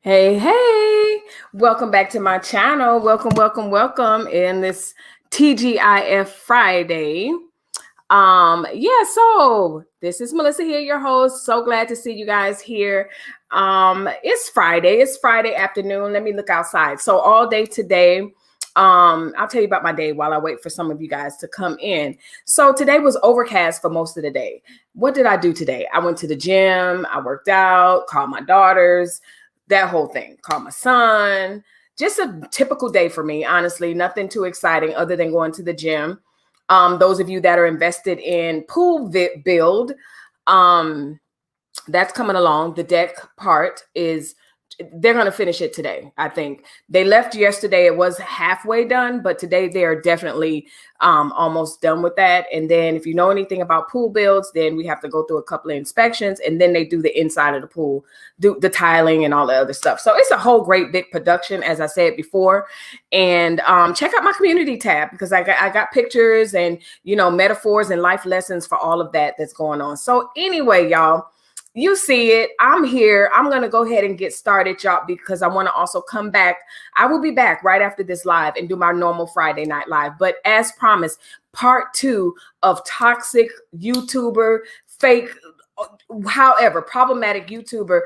Hey, welcome back to my channel. Welcome in this TGIF Friday. So this is Melissa here, your host. So glad to see you guys here. It's Friday afternoon. Let me look outside. So all day today, I'll tell you about my day while I wait for some of you guys to come in. So today was overcast for most of the day. What did I do today? I went to the gym, I worked out, called my daughters, that whole thing, called my son. Just a typical day for me, honestly. Nothing too exciting other than going to the gym. Those of you that are invested in pool build, that's coming along. The deck part is, they're going to finish it today. I think they left yesterday. It was halfway done, but today they are definitely almost done with that. And then if you know anything about pool builds, then we have to go through a couple of inspections, and then they do the inside of the pool, do the tiling and all the other stuff. So it's a whole great big production, as I said before. And check out my community tab, because I got pictures and, you know, metaphors and life lessons for all of that that's going on. So anyway, y'all, you see it. I'm here. I'm going to go ahead and get started, y'all, because I want to also come back. I will be back right after this live and do my normal Friday night live. But as promised, part 2 of toxic YouTuber, fake, however, problematic YouTuber.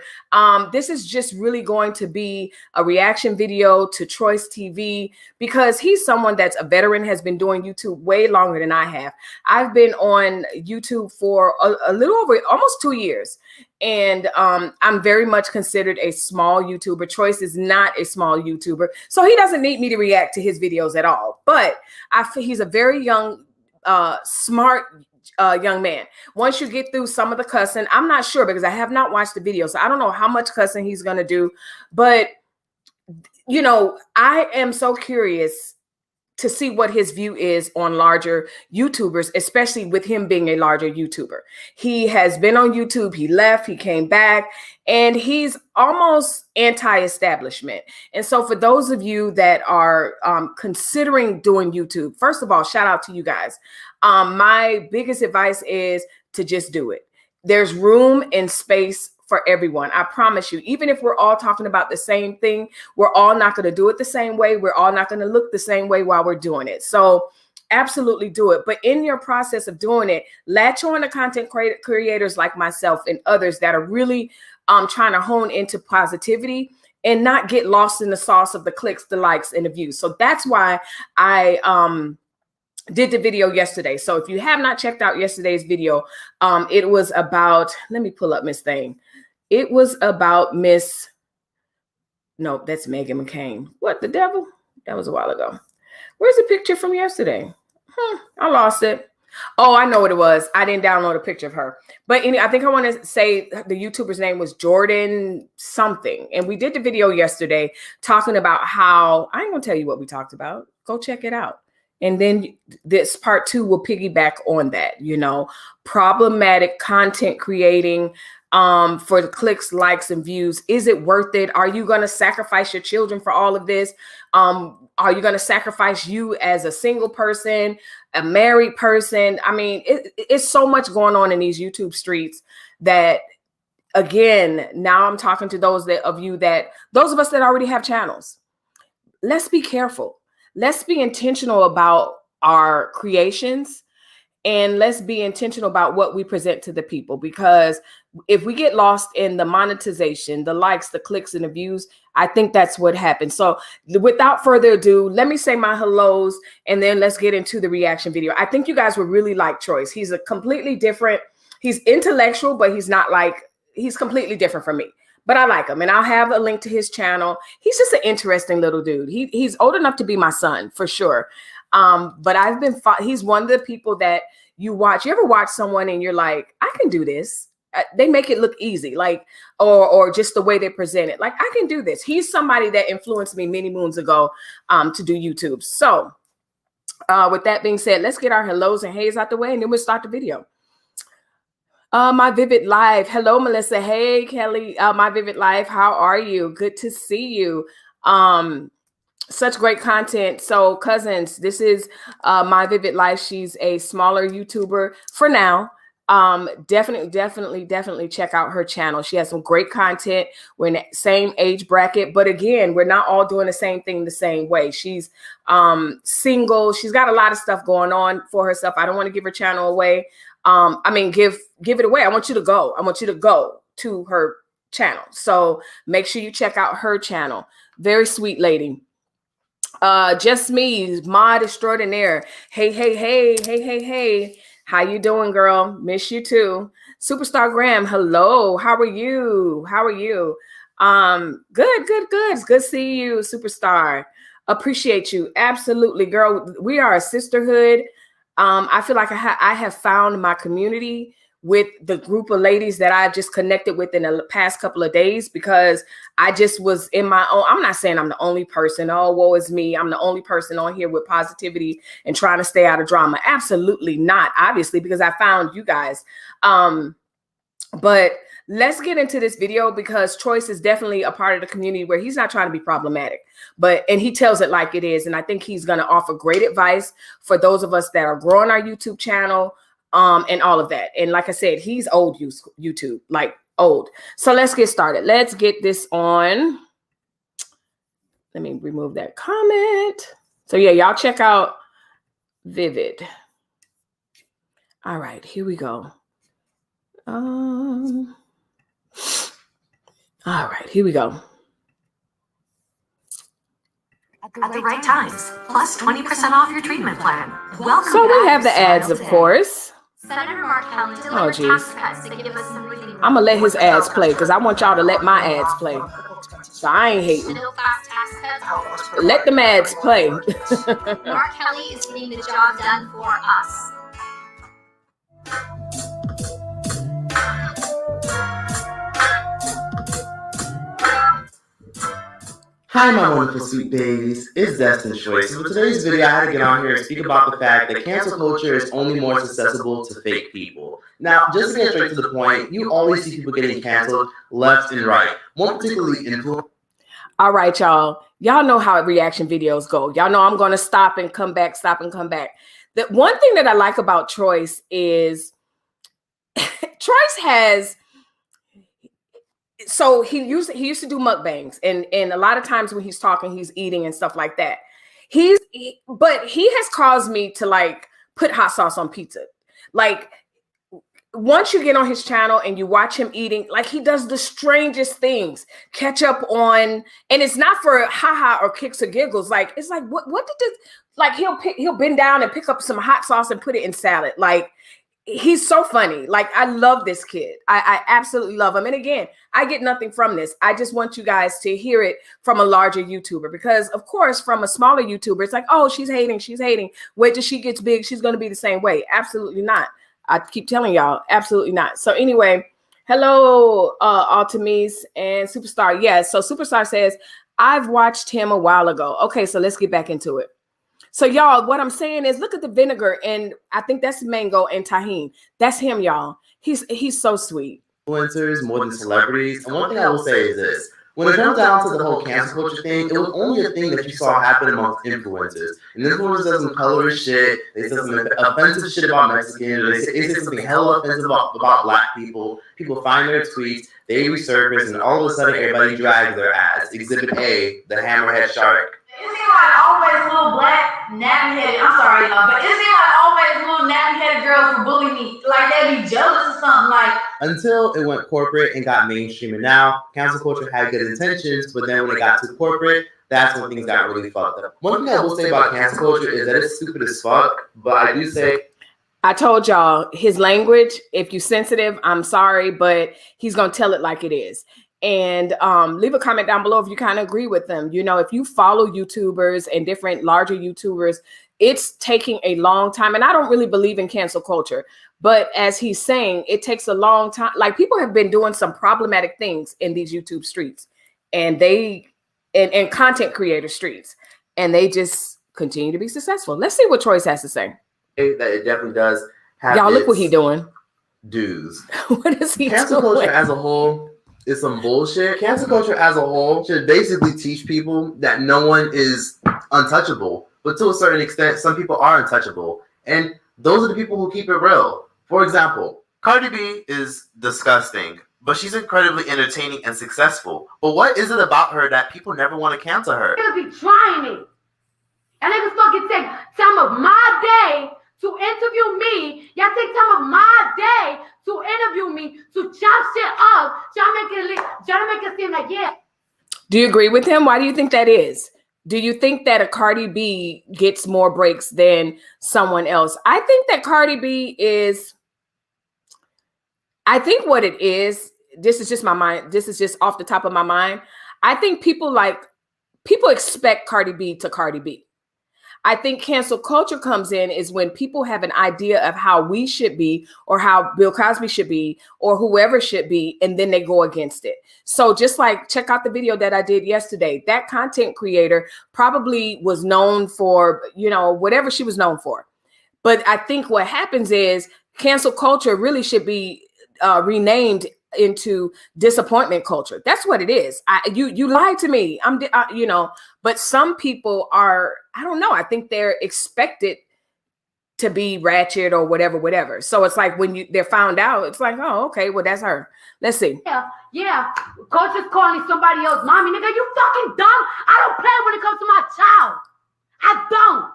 This is just really going to be a reaction video to TroyceTV, because he's someone that's a veteran, has been doing YouTube way longer than I have. I've been on YouTube for a little over almost 2 years. And I'm very much considered a small YouTuber. Troyce is not a small YouTuber, so he doesn't need me to react to his videos at all. But he's a very young, smart young man. Once you get through some of the cussing, I'm not sure, because I have not watched the video, so I don't know how much cussing he's going to do. But, you know, I am so curious to see what his view is on larger YouTubers, especially with him being a larger YouTuber. He has been on YouTube, he left, he came back, and he's almost anti-establishment. And so for those of you that are considering doing YouTube, first of all, shout out to you guys. My biggest advice is to just do it. There's room and space for everyone. I promise you, even if we're all talking about the same thing, we're all not going to do it the same way. We're all not going to look the same way while we're doing it. So absolutely do it. But in your process of doing it, latch on to content creators like myself and others that are really trying to hone into positivity and not get lost in the sauce of the clicks, the likes, and the views. So that's why I did the video yesterday. So if you have not checked out yesterday's video, it was about, let me pull up Miss Thing. It was about no, that's Megan McCain. What the devil? That was a while ago. Where's the picture from yesterday? I lost it. Oh, I know what it was. I didn't download a picture of her. But I think I want to say the YouTuber's name was Jordan something. And we did the video yesterday talking about how, I ain't going to tell you what we talked about. Go check it out. And then this part 2 will piggyback on that, you know, problematic content creating for the clicks, likes, and views. Is it worth it? Are you going to sacrifice your children for all of this? Are you going to sacrifice you as a single person, a married person? I mean, it's so much going on in these YouTube streets that, again, now I'm talking to those of us that already have channels. Let's be careful. Let's be intentional about our creations, and let's be intentional about what we present to the people, because if we get lost in the monetization, the likes, the clicks, and the views, I think that's what happens. So without further ado, let me say my hellos, and then let's get into the reaction video. I think you guys would really like Troyce. He's a completely different, he's intellectual, but he's not like, he's completely different from me. But I like him, and I'll have a link to his channel. He's just an interesting little dude. He's old enough to be my son, for sure. But he's one of the people that, you ever watch someone and you're like, I can do this. They make it look easy, like, or just the way they present it. Like, I can do this. He's somebody that influenced me many moons ago to do YouTube. So with that being said, let's get our hellos and hays out the way, and then we'll start the video. My Vivid Life. Hello, Melissa. Hey, Kelly. My Vivid Life. How are you? Good to see you. Such great content. So, cousins, this is My Vivid Life. She's a smaller YouTuber for now. Definitely check out her channel. She has some great content. We're in the same age bracket, but again, we're not all doing the same thing the same way. She's single. She's got a lot of stuff going on for herself. I don't want to give her channel away. I mean, give it away. I want you to go. I want you to go to her channel. So make sure you check out her channel. Very sweet lady. Just me, mod extraordinaire. Hey. How you doing, girl? Miss you too. Superstar Graham, hello. How are you? Good. It's good to see you, Superstar. Appreciate you. Absolutely, girl. We are a sisterhood. I feel like I have found my community with the group of ladies that I've just connected with in the past couple of days, because I just was in my own. I'm not saying I'm the only person. Oh, woe is me. I'm the only person on here with positivity and trying to stay out of drama. Absolutely not, obviously, because I found you guys. But let's get into this video, because Troyce is definitely a part of the community where he's not trying to be problematic, and he tells it like it is. And I think he's going to offer great advice for those of us that are growing our YouTube channel. And all of that. And like I said, he's old YouTube, like old. So let's get started. Let's get this on. Let me remove that comment. So yeah, y'all check out Vivid. All right, here we go. All right, here we go. At the right times, plus 20% off your treatment plan. Welcome. So we have the ads, of course. Senator Mark Kelly delivered tax cuts to give us some relief. I'm gonna let his ads play, because I want y'all to let my ads play. So I ain't hating. Let them ads play. Mark Kelly is getting the job done for us. Hi, my wonderful sweet babies. It's Destin Troyce. So for today's video, I had to get on here and speak about the fact that cancel culture is only more accessible to fake people. Now, just to get straight to the point, you always see people getting canceled left and right. More particularly influencers. All right, y'all. Y'all know how reaction videos go. Y'all know I'm going to stop and come back. The one thing that I like about Troyce is Troyce has... So he used to do mukbangs, and a lot of times when he's talking, he's eating and stuff like that. But he has caused me to like put hot sauce on pizza. Like, once you get on his channel and you watch him eating, like, he does the strangest things. Ketchup on, and it's not for haha or kicks or giggles. Like, it's like, what did this? Like, he'll bend down and pick up some hot sauce and put it in salad. Like, he's so funny. Like, I love this kid. I absolutely love him. And again, I get nothing from this. I just want you guys to hear it from a larger YouTuber, because of course, from a smaller YouTuber, it's like, oh, she's hating. Wait till she gets big, she's going to be the same way. Absolutely not. I keep telling y'all, absolutely not. So anyway, hello, Artemis and Superstar. Yes. So Superstar says, I've watched him a while ago. Okay. So let's get back into it. So y'all, what I'm saying is, look at the vinegar, and I think that's mango and tahini. That's him, y'all. He's so sweet. Influencers more than celebrities. And one thing I will say is this: when it comes down to the whole cancel culture thing, it was only a thing that you saw happen amongst influencers. And influencers say some colorist shit. They say some offensive shit about Mexicans. They say something hella offensive about black people. People find their tweets, they resurface, and all of a sudden everybody drags their ass. Exhibit A, the hammerhead shark. It seems like always little black nappy-headed, I'm sorry, but it seems like always little nappy-headed girls will bully me. Like, they'd be jealous or something. Like, until it went corporate and got mainstream. And now cancel culture had good intentions, but then when it got too corporate, that's when things got really fucked up. One thing I will say about cancel culture is that it's stupid as fuck, but I do say, I told y'all, his language, if you're sensitive, I'm sorry, but he's going to tell it like it is. And leave a comment down below if you kind of agree with them. You know, if you follow YouTubers and different larger YouTubers, it's taking a long time. And I don't really believe in cancel culture, but as he's saying, it takes a long time. Like, people have been doing some problematic things in these YouTube streets, and and content creator streets, and they just continue to be successful. Let's see what Troyce has to say. That it definitely does have. Y'all, look what he doing. Dues. What is he Cancel doing? culture as a whole is some bullshit. Cancel culture as a whole should basically teach people that no one is untouchable. But to a certain extent, some people are untouchable. And those are the people who keep it real. For example, Cardi B is disgusting, but she's incredibly entertaining and successful. But what is it about her that people never want to cancel her? They be trying it. And they can fucking take time of my day to interview me. Y'all take time of my day to interview me, to chop shit up, trying to make it seem like, yeah. Do you agree with him? Why do you think that is? Do you think that a Cardi B gets more breaks than someone else? I think that Cardi B is, I think what it is, this is just my mind. This is just off the top of my mind. I think people expect Cardi B to Cardi B. I think cancel culture comes in is when people have an idea of how we should be, or how Bill Cosby should be, or whoever should be, and then they go against it. So just like, check out the video that I did yesterday. That content creator probably was known for, whatever she was known for. But I think what happens is cancel culture really should be renamed into disappointment culture. That's what it is. You lied to me. But some people are, I don't know. I think they're expected to be ratchet or whatever. So it's like when they're found out, it's like, oh, okay, well, that's her. Let's see. Yeah. Culture's calling somebody else mommy. Nigga, you fucking dumb. I don't play when it comes to my child. I don't.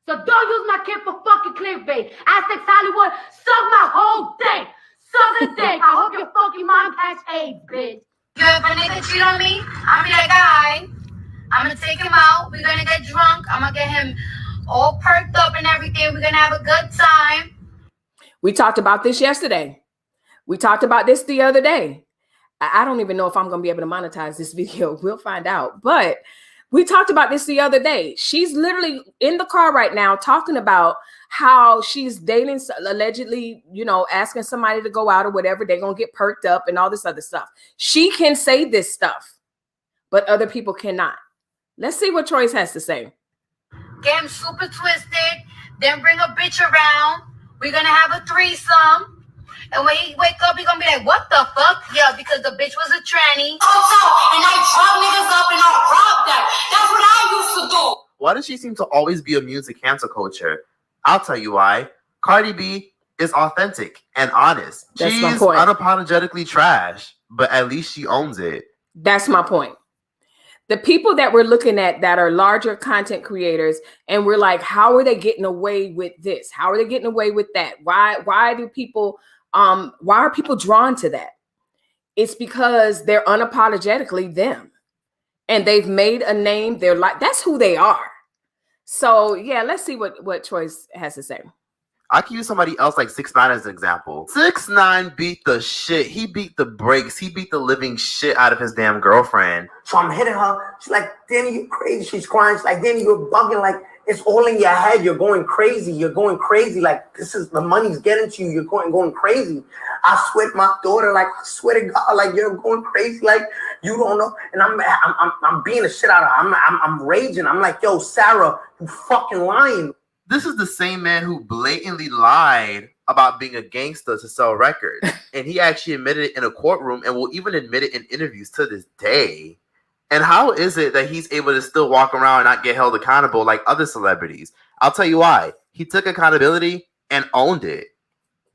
So don't use my kid for fucking clickbait. Aztecs Hollywood, suck my whole thing. Suck a dick. I hope your fucking mom has AIDS, bitch. You ever nigga cheat on me? I'll be that guy. I'm gonna take him out. We're gonna get drunk. I'm gonna get him all perked up and everything. We're gonna have a good time. We talked about this yesterday. We talked about this the other day. I don't even know if I'm gonna be able to monetize this video. We'll find out. But we talked about this the other day. She's literally in the car right now talking about how she's dating, allegedly, asking somebody to go out or whatever. They're going to get perked up and all this other stuff. She can say this stuff, but other people cannot. Let's see what Troyce has to say. Get him super twisted. Then bring a bitch around. We're going to have a threesome. And when he wake up, he going to be like, what the fuck? Yeah, because the bitch was a tranny. And I drug niggas up and I robbed them. That's what I used to do. Why does she seem to always be immune to cancel culture? I'll tell you why. Cardi B is authentic and honest. She's unapologetically trash, but at least she owns it. That's my point. The people that we're looking at that are larger content creators, and we're like, how are they getting away with this? How are they getting away with that? Why are people drawn to that? It's because they're unapologetically them, and they've made a name. They're like, that's who they are. So yeah, let's see what Troyce has to say. I can use somebody else like 6ix9ine as an example. 6ix9ine beat the shit. He beat the brakes. He beat the living shit out of his damn girlfriend. So I'm hitting her. She's like, Danny, you crazy. She's crying. She's like, Danny, you're bugging. Like, it's all in your head. You're going crazy. You're going crazy. Like, this is, the money's getting to you. You're going crazy. I swear to my daughter, like, I swear to God, like, you're going crazy. Like, you don't know. And I'm being the shit out of her. I'm raging. I'm like, yo, Sarah, you fucking lying. This is the same man who blatantly lied about being a gangster to sell records. And he actually admitted it in a courtroom and will even admit it in interviews to this day. And how is it that he's able to still walk around and not get held accountable like other celebrities? I'll tell you why. He took accountability and owned it.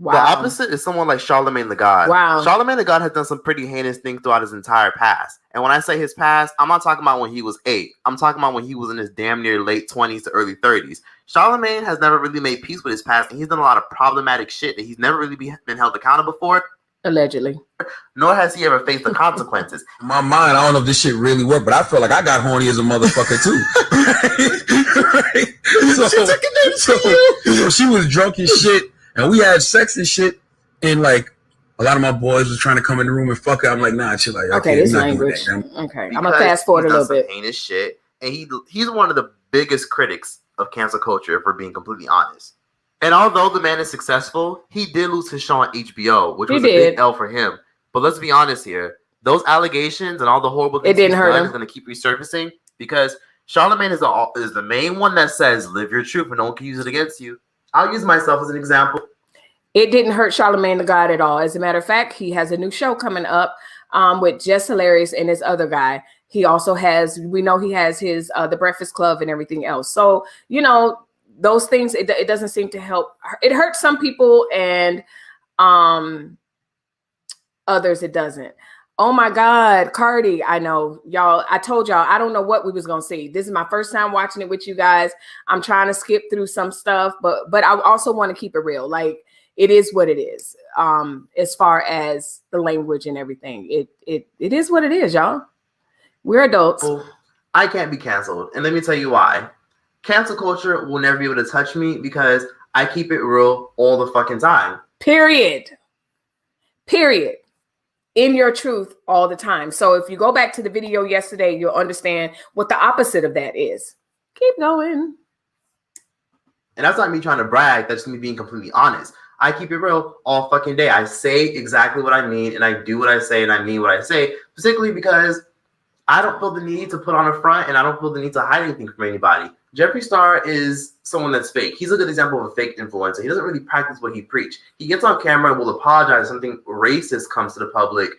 Wow. The opposite is someone like Charlamagne the God. Wow. Charlamagne the God has done some pretty heinous things throughout his entire past. And when I say his past, I'm not talking about when he was 8. I'm talking about when he was in his damn near late 20s to early 30s. Charlamagne has never really made peace with his past, and he's done a lot of problematic shit that he's never really been held accountable for. Allegedly. Nor has he ever faced the consequences. In my mind, I don't know if this shit really worked, but I feel like I got horny as a motherfucker too. Right? So she was drunk as shit, and we had sex and shit, and like a lot of my boys was trying to come in the room and fuck her. I'm like, nah, shit, like, okay, this language. Okay, I'm gonna fast forward a little bit. Heinous shit, and he's one of the biggest critics of cancel culture, if we're being completely honest. And although the man is successful, he did lose his show on HBO, which was a big L for him. But let's be honest here. Those allegations and all the horrible things he's done is going to keep resurfacing because Charlamagne is the main one that says, live your truth and no one can use it against you. I'll use myself as an example. It didn't hurt Charlamagne the God at all. As a matter of fact, he has a new show coming up with Just Hilarious and his other guy. He also has, we know he has his The Breakfast Club and everything else. So, you know, those things, it doesn't seem to help. It hurts some people and others it doesn't. Oh my God, Cardi, I know, y'all, I told y'all, I don't know what we was going to see. This is my first time watching it with you guys. I'm trying to skip through some stuff, but I also want to keep it real. Like, it is what it is. As far as the language and everything, it is what it is, y'all. We're adults. Well, I can't be canceled. And let me tell you why. Cancel culture will never be able to touch me because I keep it real all the fucking time. Period. Period. In your truth all the time. So if you go back to the video yesterday, you'll understand what the opposite of that is. Keep going. And that's not me trying to brag. That's me being completely honest. I keep it real all fucking day. I say exactly what I mean, and I do what I say, and I mean what I say, particularly because I don't feel the need to put on a front, and I don't feel the need to hide anything from anybody. Jeffree Star is someone that's fake. He's a good example of a fake influencer. He doesn't really practice what he preached. He gets on camera and will apologize if something racist comes to the public.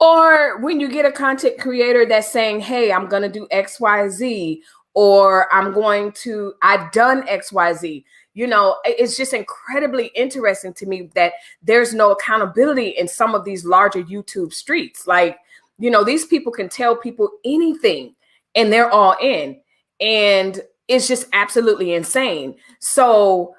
Or when you get a content creator that's saying, hey, I'm going to do XYZ, or I've done XYZ. You know, it's just incredibly interesting to me that there's no accountability in some of these larger YouTube streets. Like, you know, these people can tell people anything and they're all in. And it's just absolutely insane. So,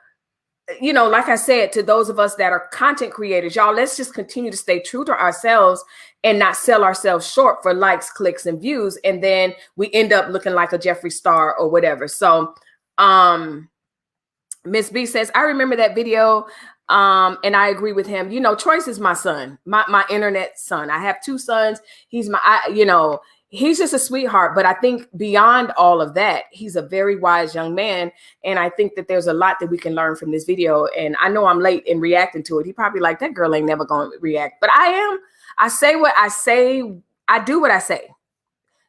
you know, like I said, to those of us that are content creators, y'all, let's just continue to stay true to ourselves and not sell ourselves short for likes, clicks, and views. And then we end up looking like a Jeffree Star or whatever. So, Miss B says, I remember that video. And I agree with him. You know, Troyce is my son, my internet son. I have two sons. He's he's just a sweetheart. But I think beyond all of that, he's a very wise young man. And I think that there's a lot that we can learn from this video. And I know I'm late in reacting to it. He probably like, that girl ain't never going to react. But I am. I say what I say. I do what I say.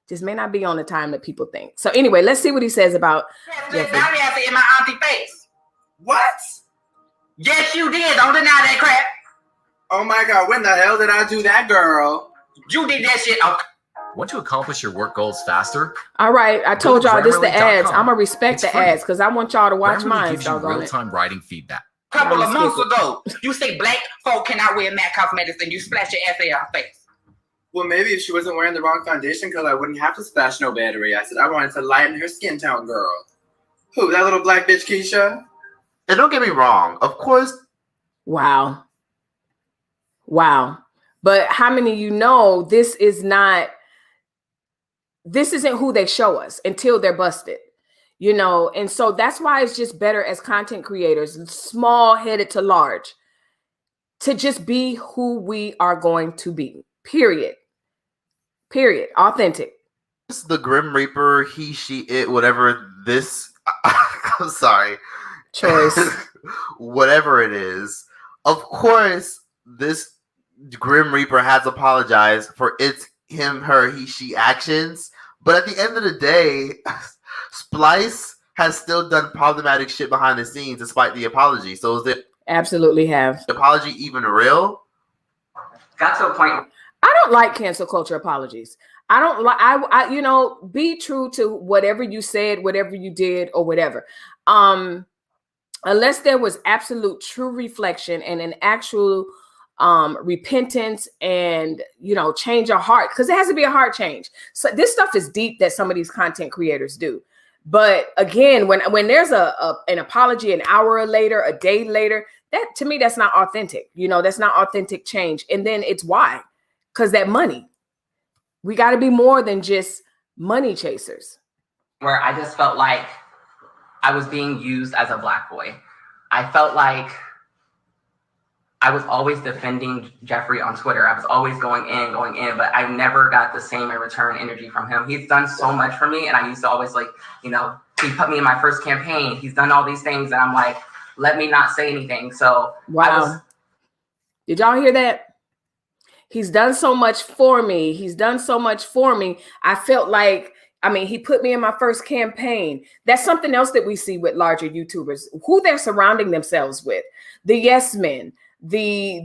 Just may not be on the time that people think. So anyway, let's see what he says about Jeffree. In my auntie face. What? Yes, you did. Don't deny that crap. Oh my God, when the hell did I do that, girl? You did that shit. Okay. Want to accomplish your work goals faster? All right, I told y'all this the ads. I'm gonna respect the ads because I want y'all to watch mine. Gives you real-time writing feedback. Couple of months ago, you say black folk cannot wear MAC cosmetics and you splash your ass in her face. Well, maybe if she wasn't wearing the wrong foundation color, I wouldn't have to splash no battery. I said I wanted to lighten her skin tone, girl. Who, that little black bitch Keisha? And don't get me wrong, of course. Wow. But how many of you know this isn't who they show us until they're busted, you know? And so that's why it's just better as content creators, small headed to large, to just be who we are going to be, period. Authentic. The Grim Reaper, he, she, it, whatever this, I'm sorry. Choice. Whatever it is. Of course, this Grim Reaper has apologized for its him, her, he, she actions. But at the end of the day, Splice has still done problematic shit behind the scenes despite the apology. So is it absolutely have the apology even real? Got to a point. I don't like cancel culture apologies. I don't like, I you know, be true to whatever you said, whatever you did, or whatever. Unless there was absolute true reflection and an actual repentance and, you know, change of heart, because it has to be a heart change. So this stuff is deep that some of these content creators do. But again, when there's an apology an hour later, a day later, that to me, that's not authentic. You know, that's not authentic change. And then it's why? Because that money. We got to be more than just money chasers. Where I just felt like I was being used as a black boy. I felt like I was always defending Jeffree on Twitter. I was always going in, but I never got the same in return energy from him. He's done so much for me, and I used to always, like, you know, He put me in my first campaign. He's done all these things, and I'm like, let me not say anything. So wow. Did y'all hear that? He's done so much for me. He's done so much for me. I felt like, I mean, he put me in my first campaign. That's something else that we see with larger YouTubers, who they're surrounding themselves with. The yes men, the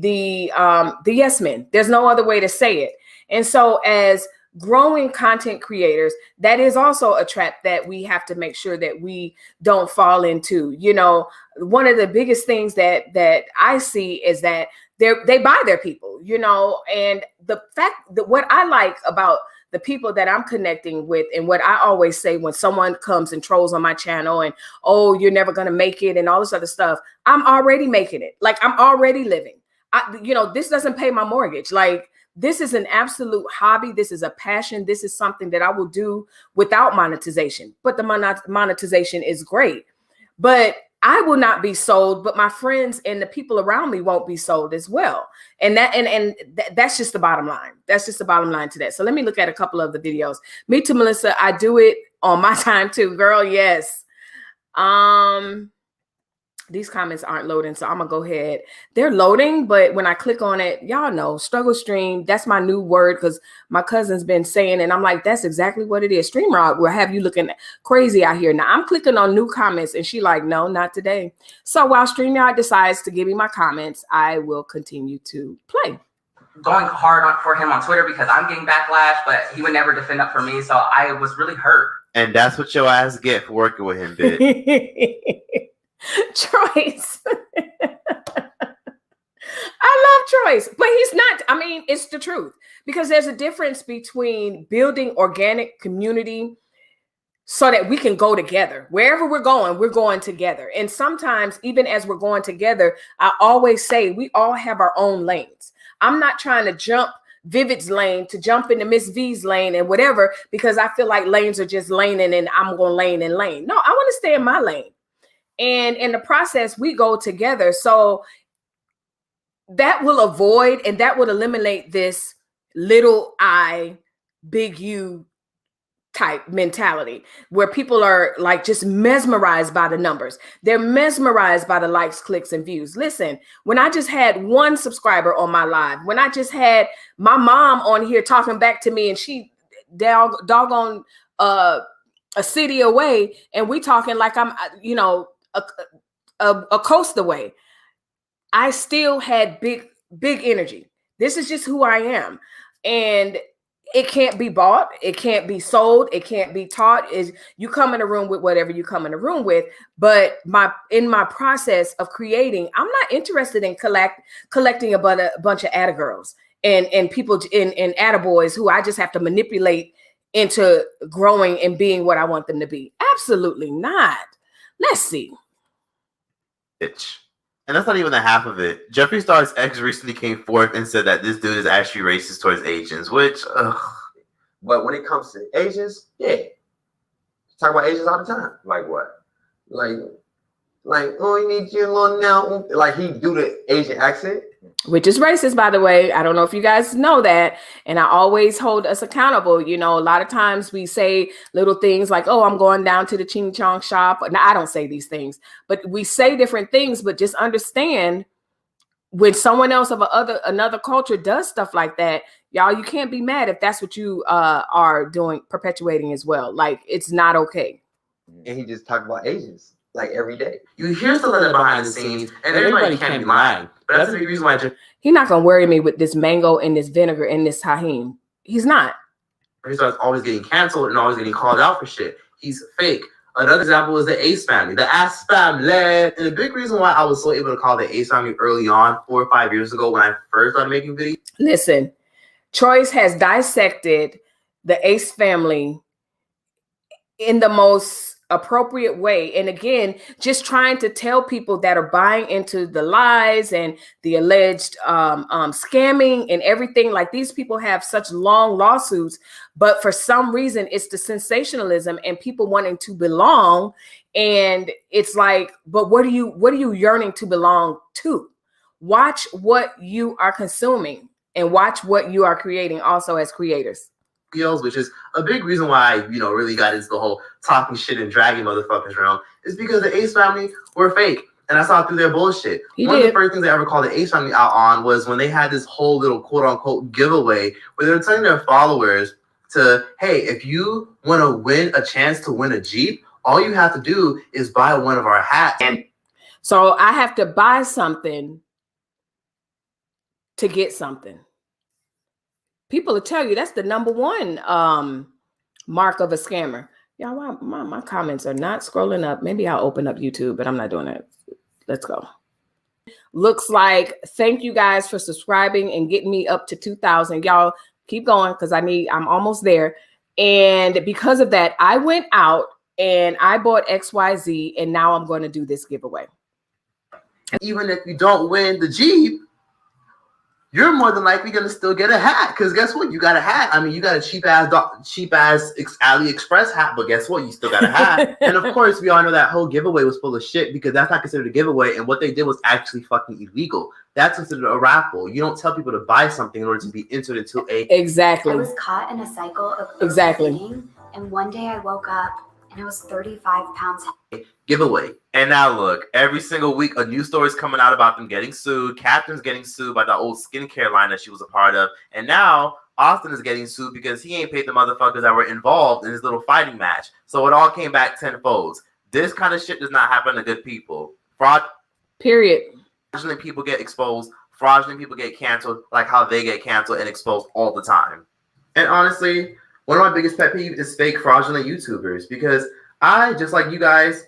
yes men. There's no other way to say it. And so as growing content creators, that is also a trap that we have to make sure that we don't fall into. You know, one of the biggest things that I see is that they buy their people, you know, and the fact that what I like about the people that I'm connecting with, and what I always say when someone comes and trolls on my channel and, oh, you're never going to make it and all this other stuff, I'm already making it. Like, I'm already living. You know, this doesn't pay my mortgage. Like, this is an absolute hobby. This is a passion. This is something that I will do without monetization. But the monetization is great. But I will not be sold, but my friends and the people around me won't be sold as well. And that's just the bottom line. That's just the bottom line to that. So let me look at a couple of the videos. Me too, Melissa. I do it on my time too, girl. Yes. These comments aren't loading, so I'm gonna go ahead. They're loading, but when I click on it, y'all know, struggle stream, that's my new word, because my cousin's been saying, and I'm like, that's exactly what it is. StreamYard will have you looking crazy out here. Now I'm clicking on new comments, and she like, no, not today. So while StreamYard decides to give me my comments, I will continue to play. Going hard for him on Twitter because I'm getting backlash, but he would never defend up for me, so I was really hurt. And that's what your ass get for working with him, bitch. Troyce. I love Troyce, but he's not. I mean, it's the truth, because there's a difference between building organic community so that we can go together. Wherever we're going together. And sometimes, even as we're going together, I always say we all have our own lanes. I'm not trying to jump Vivid's lane to jump into Miss V's lane and whatever, because I feel like lanes are just laning and I'm going lane and lane. No, I want to stay in my lane. And in the process, we go together. So that will avoid, and that would eliminate this little I, big you type mentality, where people are like just mesmerized by the numbers. They're mesmerized by the likes, clicks, and views. Listen, when I just had 1 subscriber on my live, when I just had my mom on here talking back to me, and she doggone a city away, and we talking like I'm, you know, a coast away, I still had big energy. This is just who I am. And it can't be bought. It can't be sold. It can't be taught. Is you come in a room with whatever you come in a room with. But in my process of creating, I'm not interested in collecting a bunch of atta-girls and people in atta-boys who I just have to manipulate into growing and being what I want them to be. Absolutely not. Let's see. Bitch. And that's not even the half of it. Jeffree Star's ex recently came forth and said that this dude is actually racist towards Asians, which, But when it comes to Asians, yeah. Talk about Asians all the time. Like what? Like, oh, you need your little now. Like he do the Asian accent. Which is racist, by the way. I don't know if you guys know that. And I always hold us accountable. You know, a lot of times we say little things like, oh, I'm going down to the Ching Chong shop. Now, I don't say these things, but we say different things. But just understand, when someone else of another culture does stuff like that, y'all, you can't be mad if that's what you are doing, perpetuating as well. Like, it's not okay. And he just talked about Asians like every day. you hear some of that behind the scenes, and everybody can't be lying. But that's the reason why he's not gonna worry me with this mango and this vinegar and this tahini. He's not. He starts always getting canceled and always getting called out for shit. He's fake. Another example is the Ace family, the Ace family. And the big reason why I was so able to call the Ace family early on, 4 or 5 years ago when I first started making videos. Listen, Troyce has dissected the Ace family in the most appropriate way. And again, just trying to tell people that are buying into the lies and the alleged scamming and everything, like these people have such long lawsuits, but for some reason it's the sensationalism and people wanting to belong. And it's like, but what are you yearning to belong to? Watch what you are consuming and watch what you are creating also as creators. videos, which is a big reason why I, really got into the whole talking shit and dragging motherfuckers around, is because the Ace family were fake. And I saw through their bullshit. One of the first things I ever called the Ace family out on was when they had this whole little quote-unquote giveaway where they were telling their followers to, hey, if you want to win a chance to win a Jeep, all you have to do is buy one of our hats. And so I have to buy something to get something. People will tell you that's the #1 mark of a scammer. Y'all, my comments are not scrolling up. Maybe I'll open up YouTube, but I'm not doing that. Let's go. Looks like, thank you guys for subscribing and getting me up to 2,000. Y'all keep going because I'm almost there. And because of that, I went out and I bought XYZ, and now I'm going to do this giveaway. Even if you don't win the Jeep, you're more than likely going to still get a hat. Because guess what? You got a hat. I mean, you got a cheap ass AliExpress hat, but guess what? You still got a hat. And of course, we all know that whole giveaway was full of shit because that's not considered a giveaway. And what they did was actually fucking illegal. That's considered a raffle. You don't tell people to buy something in order to be entered into a... Exactly. I was caught in a cycle of overeating, and one day I woke up and I was 35 pounds giveaway. And now look, every single week a new story is coming out about them getting sued. Catherine's getting sued by the old skincare line that she was a part of. And now Austin is getting sued because he ain't paid the motherfuckers that were involved in his little fighting match. So it all came back tenfold. This kind of shit does not happen to good people. Fraud. Period. Fraudulent people get exposed. Fraudulent people get canceled like how they get canceled and exposed all the time. And honestly, one of my biggest pet peeves is fake fraudulent YouTubers because I, just like you guys,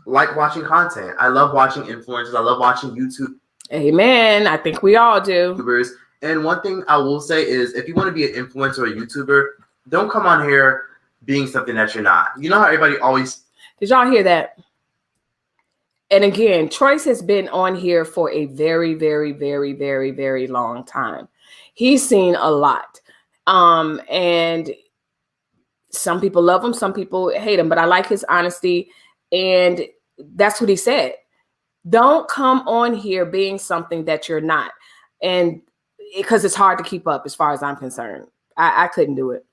like watching content. I love watching influencers. I love watching YouTube. Amen. I think we all do. YouTubers. And one thing I will say is if you want to be an influencer or a YouTuber, don't come on here being something that you're not. You know how everybody always... Did y'all hear that? And again, Troyce has been on here for a very, very, very, very, very long time. He's seen a lot. And some people love him, some people hate him, but I like his honesty. And that's what he said. Don't come on here being something that you're not. And because it's hard to keep up as far as I'm concerned. I couldn't do it.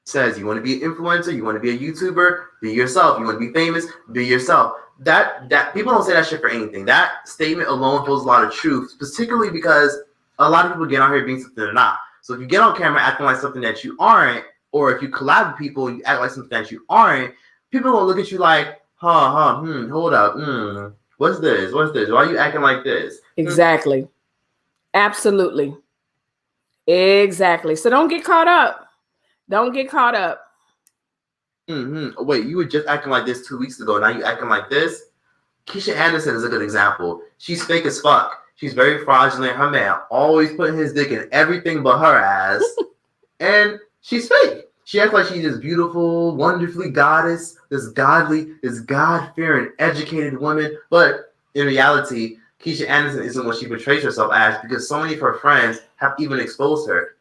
Says you want to be an influencer, you want to be a YouTuber, be yourself. You want to be famous, be yourself. That people don't say that shit for anything. That statement alone holds a lot of truth, particularly because a lot of people get on here being something they're not. So if you get on camera acting like something that you aren't, or if you collab with people and you act like something that you aren't, people will look at you like, hold up, what's this? What's this? Why are you acting like this? Exactly. Absolutely. Exactly. So don't get caught up. Don't get caught up. Wait, you were just acting like this 2 weeks ago. Now you acting like this? Keisha Anderson is a good example. She's fake as fuck. She's very fraudulent. Her man always putting his dick in everything but her ass. And she's fake. She acts like she's this beautiful, wonderfully goddess, this godly, this God-fearing, educated woman. But in reality, Keisha Anderson isn't what she portrays herself as because so many of her friends have even exposed her.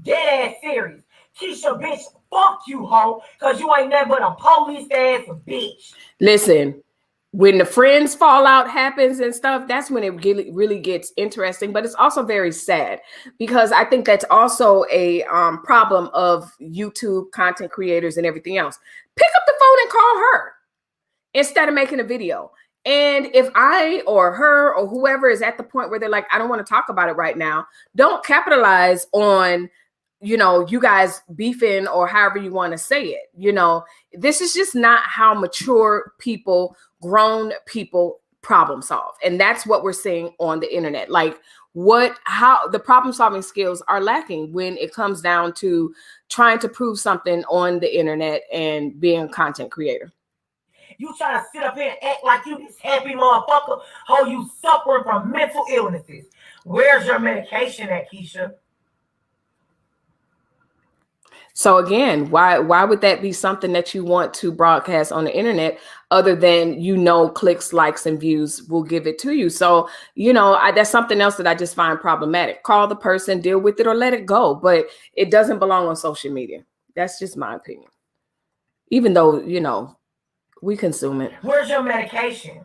Dead ass serious. Keisha, bitch, fuck you, hoe, because you ain't nothing but a police ass bitch. Listen, when the friends fallout happens and stuff, that's when it really gets interesting. But it's also very sad because I think that's also a problem of YouTube content creators and everything else. Pick up the phone and call her instead of making a video. And if I or her or whoever is at the point where they're like, I don't want to talk about it right now, don't capitalize on, you know, you guys beefing or however you want to say it. You know, this is just not how mature people, grown people problem solve. And that's what we're seeing on the internet. Like how the problem solving skills are lacking when it comes down to trying to prove something on the internet and being a content creator. You trying to sit up here and act like you this happy motherfucker, how you suffering from mental illnesses. Where's your medication at, Keisha? So again, why would that be something that you want to broadcast on the internet other than, you know, clicks, likes, and views will give it to you? So, you know, that's something else that I just find problematic. Call the person, deal with it, or let it go. But it doesn't belong on social media. That's just my opinion. Even though, you know, we consume it. Where's your medication?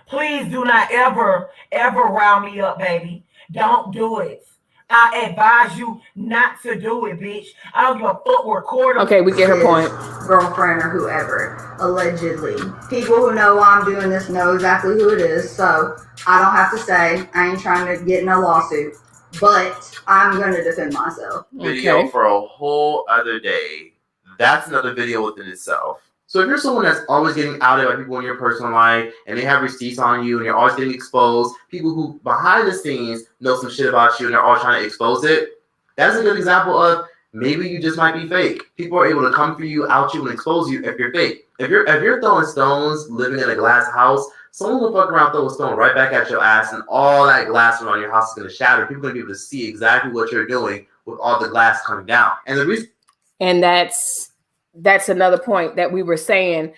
Please do not ever rile me up, baby. Don't do it. I advise you not to do it, bitch. I don't give a fuck what quarter. Okay, we get her point. Girlfriend or whoever, allegedly. People who know why I'm doing this know exactly who it is, so I don't have to say. I ain't trying to get in a lawsuit, but I'm going to defend myself. Video for a whole other day. That's another video within itself. So if you're someone that's always getting outed by people in your personal life and they have receipts on you and you're always getting exposed, people who behind the scenes know some shit about you and they're all trying to expose it, that's a good example of maybe you just might be fake. People are able to come for you, out you, and expose you if you're fake. If you're throwing stones, living in a glass house, someone will fuck around, throw a stone right back at your ass, and all that glass around your house is going to shatter. People are going to be able to see exactly what you're doing with all the glass coming down. And the reason, and that's another point that we were saying.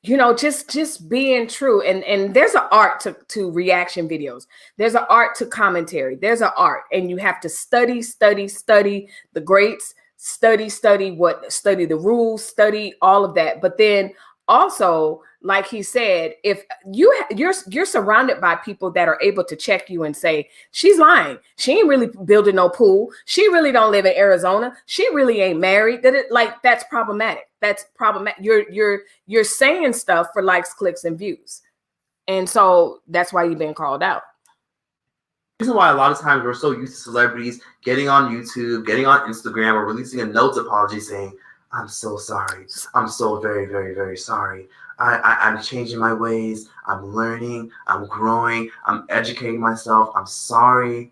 You know, just being true. And there's an art to reaction videos. There's an art to commentary. There's an art, and you have to study the greats, study the rules, study all of that. But then also, like he said, if you're surrounded by people that are able to check you and say, she's lying, she ain't really building no pool, she really don't live in Arizona, she really ain't married, that's problematic. That's problematic. You're saying stuff for likes, clicks, and views, and so that's why you've been called out. The reason why a lot of times we're so used to celebrities getting on YouTube, getting on Instagram, or releasing a notes apology saying, I'm so sorry, I'm so very, very, very sorry. I'm changing my ways. I'm learning. I'm growing. I'm educating myself. I'm sorry.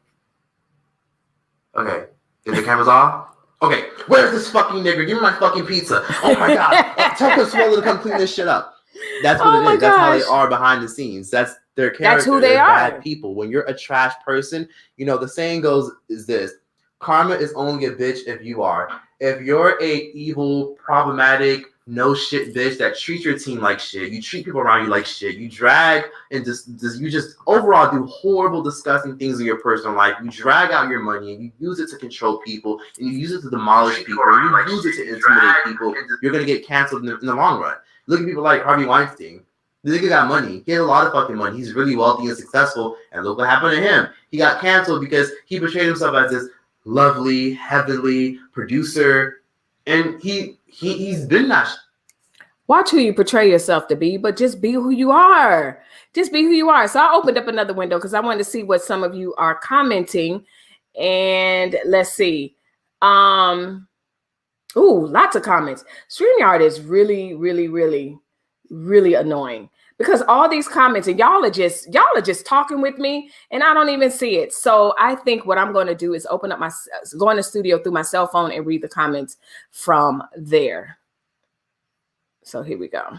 Okay. Is the cameras off? Okay. Where's this fucking nigger? Give me my fucking pizza. Oh my God. Tell her Swallow to come clean this shit up. That's what it is. That's how they are behind the scenes. That's their character. That's who they are. Bad people. When you're a trash person, you know, the saying goes is this: karma is only a bitch if you are. If you're a evil, problematic, no shit bitch that treats your team like shit, you treat people around you like shit, you drag and you just overall do horrible, disgusting things in your personal life, you drag out your money and you use it to control people and you use it to demolish people and you use it to intimidate people, you're going to get canceled in the long run. Look at people like Harvey Weinstein. The nigga got money. He had a lot of fucking money. He's really wealthy and successful, and look what happened to him. He got canceled because he portrayed himself as this lovely, heavenly producer, and he's been that. Watch who you portray yourself to be, but just be who you are. Just be who you are. So I opened up another window because I wanted to see what some of you are commenting, and let's see. Ooh, lots of comments. StreamYard is really, really, really, really annoying because all these comments and y'all are just talking with me and I don't even see it. So I think what I'm going to do is go in the studio through my cell phone and read the comments from there. So here we go.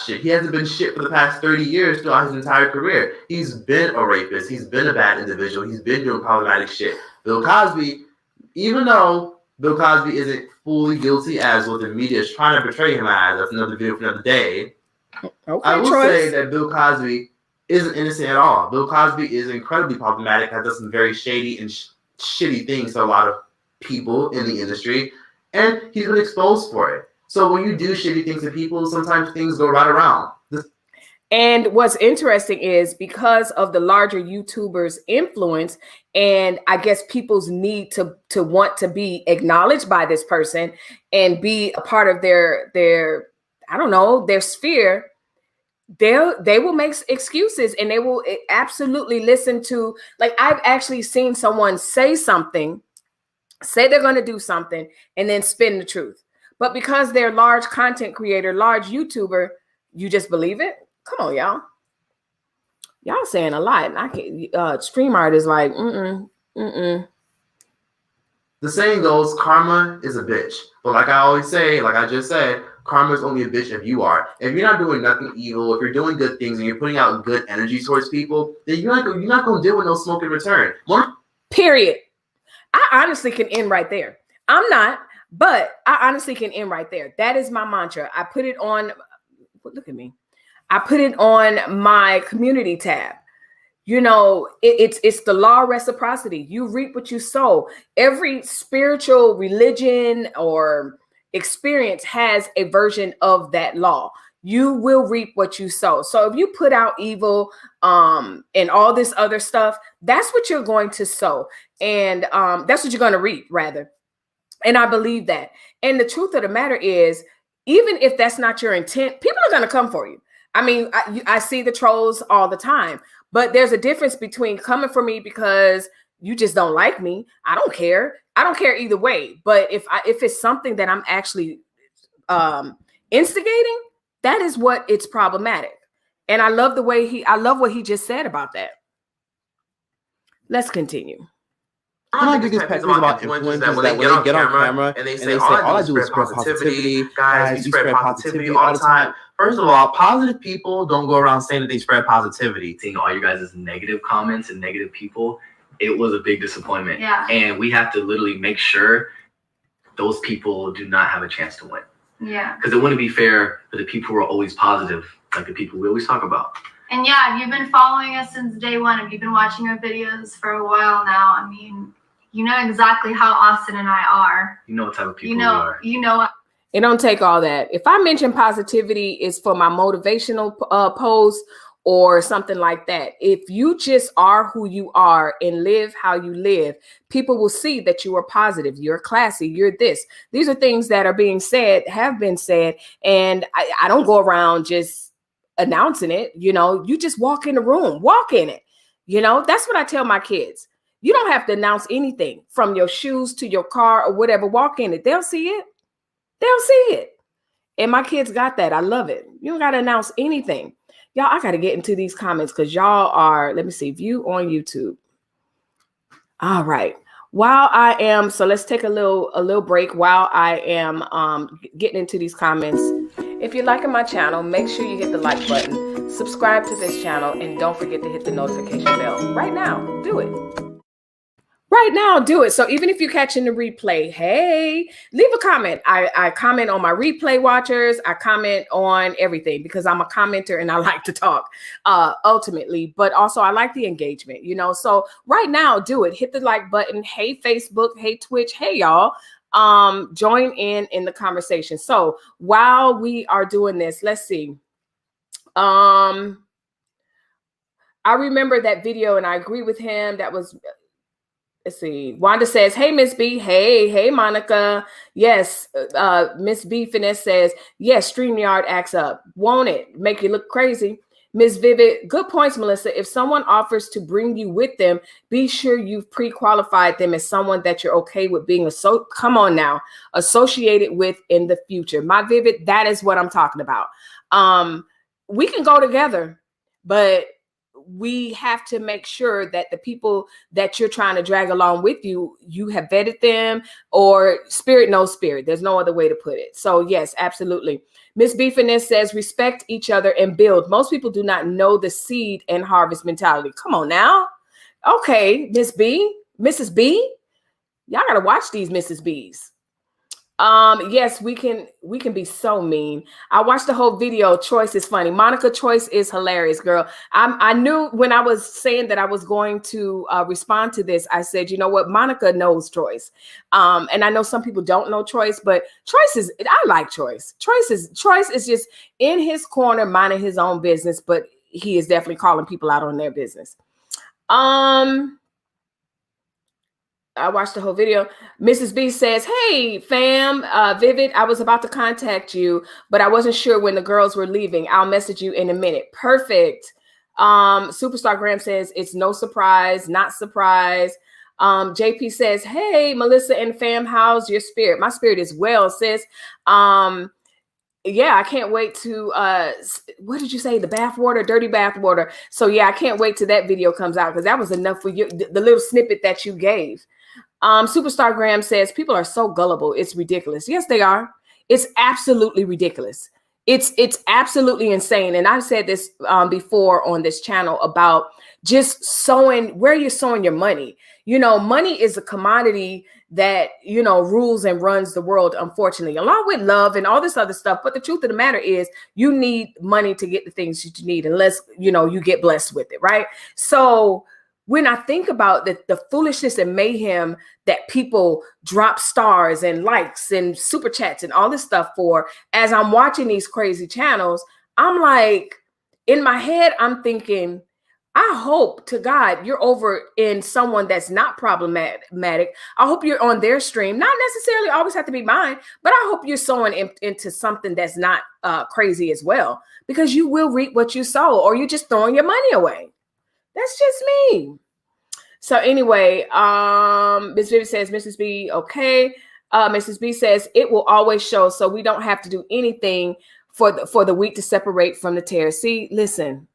Shit, he hasn't been shit for the past 30 years throughout his entire career. He's been a rapist. He's been a bad individual. He's been doing problematic shit. Bill Cosby, even though Bill Cosby isn't fully guilty as what the media is trying to portray him as, that's another video for another day. Okay, I will say that Bill Cosby isn't innocent at all. Bill Cosby is incredibly problematic, has done some very shady and shitty things to a lot of people in the industry, and he's been exposed for it. So when you do shitty things to people, sometimes things go right around. And what's interesting is because of the larger YouTubers' influence, and I guess people's need to want to be acknowledged by this person and be a part of their I don't know, their sphere, they will make excuses and they will absolutely listen to, like, I've actually seen someone say something, say they're going to do something, and then spin the truth. But because they're large content creator, large YouTuber, you just believe it? Come on, y'all. Y'all saying a lot. And I can't, StreamYard is like, The saying goes, karma is a bitch. But like I always say, like I just said, karma is only a bitch if you are. If you're not doing nothing evil, if you're doing good things and you're putting out good energy towards people, then you're not going to deal with no smoke in return. Period. I honestly can end right there. I'm not, but I honestly can end right there. That is my mantra. I put it on, look at me. I put it on my community tab. You know, it's the law of reciprocity. You reap what you sow. Every spiritual religion or experience has a version of that law. you will reap what you sow. So if you put out evil and all this other stuff, that's what you're going to sow. And that's what you're going to reap, rather. And I believe that. And the truth of the matter is, even if that's not your intent, people are going to come for you. I mean, I see the trolls all the time, but there's a difference between coming for me because you just don't like me. I don't care. I don't care either way. But if it's something that I'm actually instigating, that is what it's problematic. And I love what he just said about that. Let's continue. My biggest pet peeve about influencers that when they get on camera and they say, all I do is spread positivity. Guys, we spread positivity all the time. First of all, positive people don't go around saying that they spread positivity. Seeing all you guys' negative comments and negative people, it was a big disappointment. Yeah. And we have to literally make sure those people do not have a chance to win. Yeah. Because it wouldn't be fair for the people who are always positive, like the people we always talk about. And yeah, if you've been following us since day one, if you've been watching our videos for a while now, I mean, you know exactly how Austin and I are. You know what type of people we are. You know. It don't take all that. If I mention positivity, it's for my motivational post or something like that. If you just are who you are and live how you live, people will see that you are positive, you're classy, you're this. These are things that are being said, have been said, and I don't go around just announcing it. You know, you just walk in the room, walk in it. You know, that's what I tell my kids. You don't have to announce anything, from your shoes to your car or whatever. Walk in it. They'll see it. They'll see it. And my kids got that. I love it. You don't got to announce anything. Y'all, I got to get into these comments because y'all are, let me see, view on YouTube. All right. While I am, so let's take a little break while I am getting into these comments. If you're liking my channel, make sure you hit the like button, subscribe to this channel, and don't forget to hit the notification bell. Right now, do it. Right now, do it. So even if you're catching the replay, hey, leave a comment. I comment on my replay watchers. I comment on everything because I'm a commenter and I like to talk ultimately, but also I like the engagement, you know. So right now, do it. Hit the like button. Hey, Facebook. Hey, Twitch. Hey, y'all. Join in the conversation. So while we are doing this, let's see. I remember that video and I agree with him. That was... Let's see. Wanda says, hey, Miss B. Hey, Monica. Yes. Miss B Finesse says, yes, StreamYard acts up. Won't it make you look crazy? Miss Vivid, good points, Melissa. If someone offers to bring you with them, be sure you've pre-qualified them as someone that you're okay with being associated with in the future. My Vivid, that is what I'm talking about. We can go together, but we have to make sure that the people that you're trying to drag along with you, you have vetted them, or spirit knows spirit. There's no other way to put it. So yes, absolutely. Miss B Finesse says, respect each other and build. Most people do not know the seed and harvest mentality. Come on now. Okay, Mrs. B, y'all got to watch these Mrs. B's. Yes, we can be so mean. I watched the whole video. Troyce is funny. Monica, Troyce is hilarious, girl. I knew when I was saying that I was going to respond to this, I said, you know what? Monica knows Troyce. And I know some people don't know Troyce, but I like Troyce. Troyce is just in his corner, minding his own business, but he is definitely calling people out on their business. I watched the whole video. Mrs. B says, hey, fam, Vivid, I was about to contact you, but I wasn't sure when the girls were leaving. I'll message you in a minute. Perfect. Superstar Graham says, it's no surprise, not surprise. JP says, hey, Melissa and fam, how's your spirit? My spirit is well, sis. Yeah, I can't wait to, what did you say? The bath water, dirty bath water. So yeah, I can't wait till that video comes out because that was enough for you, the little snippet that you gave. Superstar Graham says, people are so gullible. It's ridiculous. Yes, they are. It's absolutely ridiculous. It's absolutely insane. And I've said this before on this channel about just where you're sowing your money. You know, money is a commodity that, you know, rules and runs the world, unfortunately, along with love and all this other stuff. But the truth of the matter is you need money to get the things that you need unless, you know, you get blessed with it, right? So when I think about the foolishness and mayhem that people drop stars and likes and super chats and all this stuff for, as I'm watching these crazy channels, I'm like, in my head, I'm thinking, I hope to God you're over in someone that's not problematic. I hope you're on their stream, not necessarily always have to be mine, but I hope you're sowing into something that's not crazy as well, because you will reap what you sow, or you're just throwing your money away. That's just me. So anyway, Ms. Vivi says, Mrs. B, okay. Mrs. B says, it will always show, so we don't have to do anything for the wheat to separate from the tare. See, listen,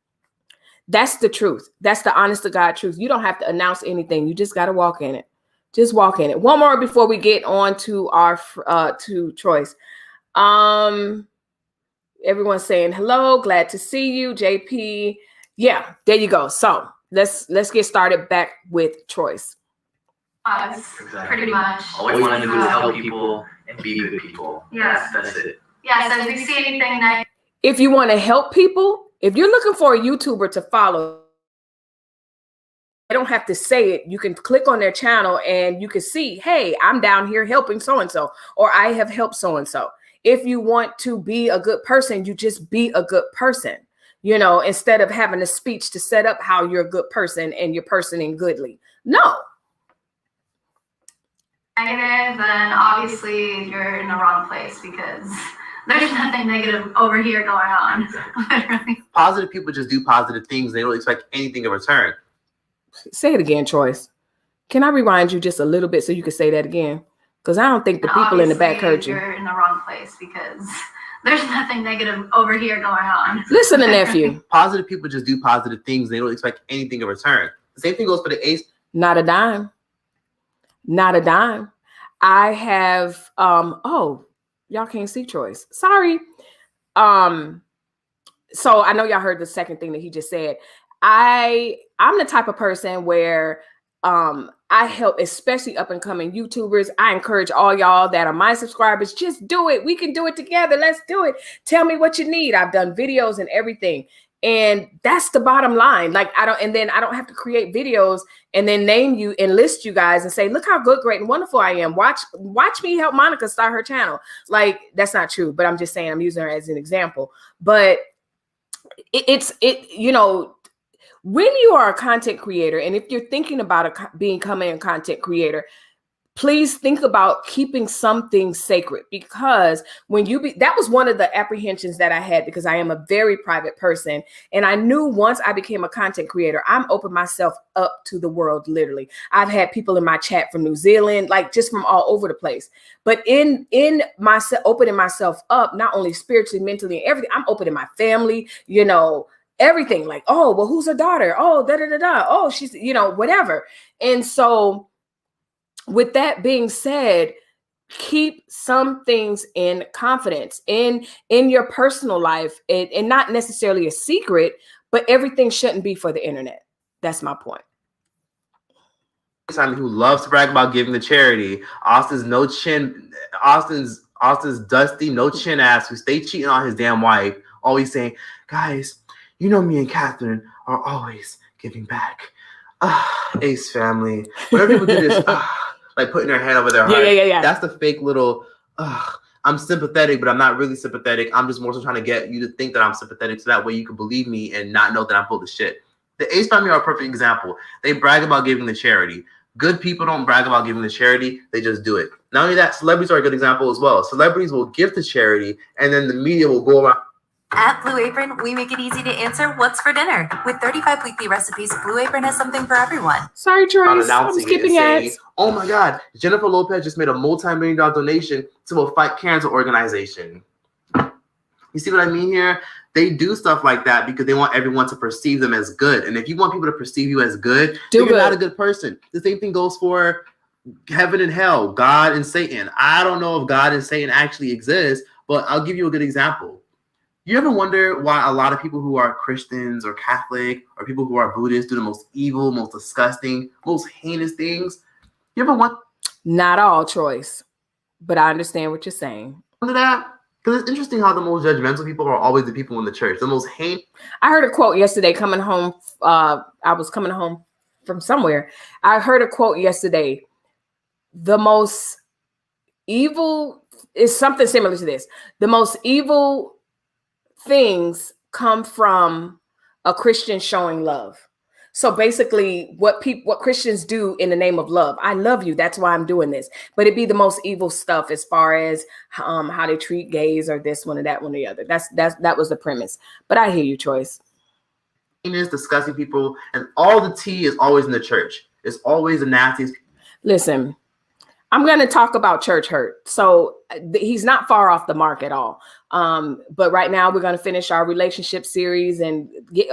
that's the truth. That's the honest to God truth. You don't have to announce anything. You just got to walk in it. Just walk in it. One more before we get on to our to Troyce. Everyone's saying hello. Glad to see you, JP. Yeah, there you go. So let's get started back with Troyce. Exactly. Pretty much. All we want to do is help people and be good people. Yeah. That's it. Yeah, so if you see anything that if you want to help people, if you're looking for a YouTuber to follow, they don't have to say it. You can click on their channel and you can see, hey, I'm down here helping so-and-so, or I have helped so-and-so. If you want to be a good person, you just be a good person, you know, instead of having a speech to set up how you're a good person and you're personing goodly. No. negative, then obviously you're in the wrong place, because there's nothing negative over here going on. Literally. Positive people just do positive things. They don't expect anything in return. Say it again, Troyce. Can I rewind you just a little bit so you can say that again? Because I don't think the people in the back heard you. You're in the wrong place, because there's nothing negative over here going on. Listen to nephew. Positive people just do positive things. They don't expect anything in return. The same thing goes for the ace. Not a dime. Not a dime. I have, oh, y'all can't see Troyce. Sorry. So I know y'all heard the second thing that he just said. I'm the type of person where I help, especially up and coming YouTubers. I encourage all y'all that are my subscribers, just do it. We can do it together. Let's do it. Tell me what you need. I've done videos and everything. And that's the bottom line. Like, I don't have to create videos and then name you and list you guys and say, look how good, great, and wonderful I am. Watch me help Monica start her channel. Like, that's not true, but I'm just saying, I'm using her as an example. But you know, when you are a content creator, and if you're thinking about becoming a content creator, please think about keeping something sacred, because when that was one of the apprehensions that I had, because I am a very private person. And I knew once I became a content creator, I'm opening myself up to the world. Literally. I've had people in my chat from New Zealand, like just from all over the place. But in myself, opening myself up, not only spiritually, mentally, and everything, I'm opening my family, you know, everything, like, oh, well, who's her daughter? Oh, da-da-da-da. Oh, she's, you know, whatever. And so with that being said, keep some things in confidence in your personal life, and not necessarily a secret, but everything shouldn't be for the internet. That's my point. Who loves to brag about giving to charity. Austin's dusty, no chin ass who stay cheating on his damn wife, always saying, guys, you know me and Catherine are always giving back. Ace family. Whenever people do this, like putting their hand over their heart. Yeah. That's the fake little, I'm sympathetic, but I'm not really sympathetic. I'm just more so trying to get you to think that I'm sympathetic, so that way you can believe me and not know that I'm full of shit. The Ace family are a perfect example. They brag about giving to charity. Good people don't brag about giving to charity. They just do it. Not only that, celebrities are a good example as well. Celebrities will give to charity, and then the media will go around. At Blue Apron, we make it easy to answer what's for dinner. With 35 weekly recipes, Blue Apron has something for everyone. Sorry, Troyce, I'm skipping ads. Oh my God, Jennifer Lopez just made a multi-million-dollar donation to a Fight Cancer organization. You see what I mean here? They do stuff like that because they want everyone to perceive them as good. And if you want people to perceive you as good, you're not a good person. The same thing goes for heaven and hell, God and Satan. I don't know if God and Satan actually exist, but I'll give you a good example. You ever wonder why a lot of people who are Christians or Catholic or people who are Buddhist do the most evil, most disgusting, most heinous things? You ever wonder? Not all, Troyce, but I understand what you're saying. Wonder that? Because it's interesting how the most judgmental people are always the people in the church. The most heinous. I heard a quote yesterday coming home. I was coming home from somewhere. I heard a quote yesterday. The most evil is something similar to this. The most evil things come from a Christian showing love. So basically what Christians do in the name of love. I love you. That's why I'm doing this. But it'd be the most evil stuff as far as how they treat gays or this one or that one or the other. That was the premise. But I hear you, Troyce. Discussing people, and all the tea is always in the church. It's always the nastiest. Listen, I'm going to talk about church hurt. So he's not far off the mark at all. But right now we're going to finish our relationship series, and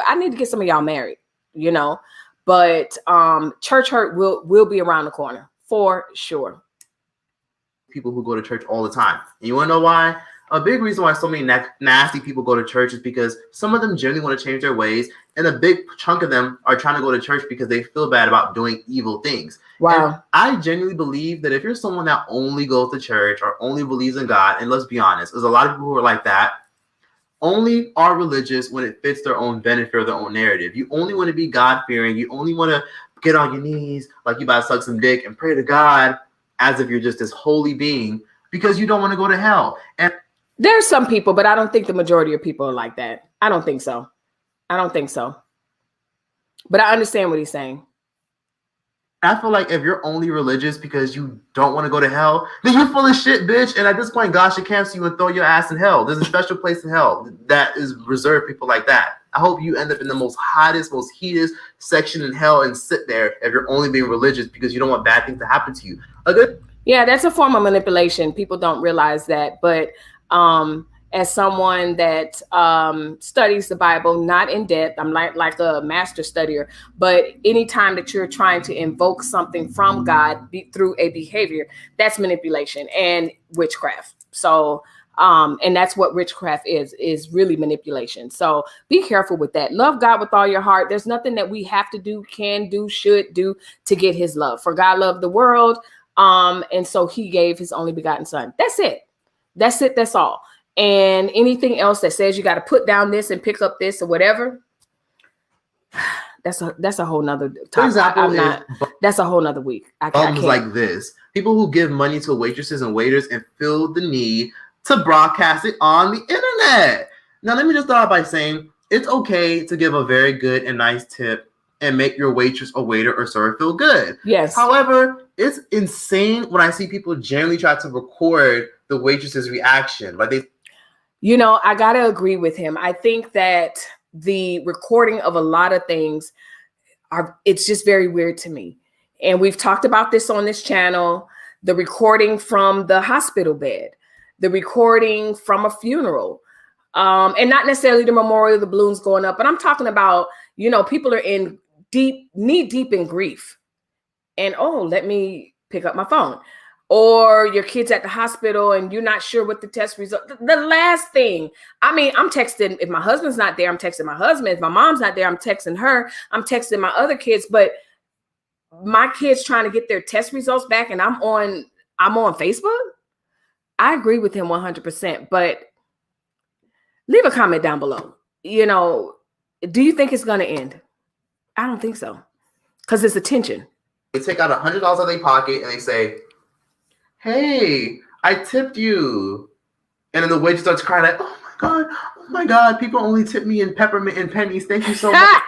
I need to get some of y'all married, you know. But church hurt will be around the corner for sure. People who go to church all the time. And you want to know why? A big reason why so many nasty people go to church is because some of them genuinely want to change their ways, and a big chunk of them are trying to go to church because they feel bad about doing evil things. Wow. And I genuinely believe that if you're someone that only goes to church or only believes in God, and let's be honest, there's a lot of people who are like that, only are religious when it fits their own benefit or their own narrative. You only want to be God-fearing. You only want to get on your knees like you about to suck some dick and pray to God as if you're just this holy being because you don't want to go to hell. And there's some people, but I don't think the majority of people are like that. I don't think so. But I understand what he's saying. I feel like if you're only religious because you don't want to go to hell, then you're full of shit, bitch. And at this point, God should cancel you and throw your ass in hell. There's a special place in hell that is reserved for people like that. I hope you end up in the most hottest, most heatest section in hell and sit there if you're only being religious because you don't want bad things to happen to you. Yeah, that's a form of manipulation. People don't realize that. But as someone that studies the Bible, not in depth, I'm like a master studier, but anytime that you're trying to invoke something from God through a behavior, that's manipulation and witchcraft. So, and that's what witchcraft is really manipulation. So be careful with that. Love God with all your heart. There's nothing that we have to do, can do, should do to get his love. For God loved the world. And so he gave his only begotten son. That's it. That's all. And anything else that says you got to put down this and pick up this or whatever, that's a whole nother topic. That's a whole nother week. I can't. Like this. People who give money to waitresses and waiters and feel the need to broadcast it on the internet. Now, let me just start by saying it's okay to give a very good and nice tip and make your waitress or waiter or server feel good. Yes. However, it's insane when I see people generally try to record the waitress's reaction. Like I gotta agree with him. I think that the recording of a lot of things it's just very weird to me. And we've talked about this on this channel, the recording from the hospital bed, the recording from a funeral, and not necessarily the memorial, the balloons going up, but I'm talking about, people are in knee deep in grief. And, let me pick up my phone. Or your kid's at the hospital and you're not sure what the test result. The last thing, I'm texting. If my husband's not there, I'm texting my husband. If my mom's not there, I'm texting her. I'm texting my other kids. But my kids trying to get their test results back, and I'm on Facebook. I agree with him 100%. But leave a comment down below. Do you think it's going to end? I don't think so, because it's attention. They take out $100 out of their pocket and they say, "Hey, I tipped you." And then the waitress starts crying like, oh my God, people only tip me in peppermint and pennies. Thank you so much.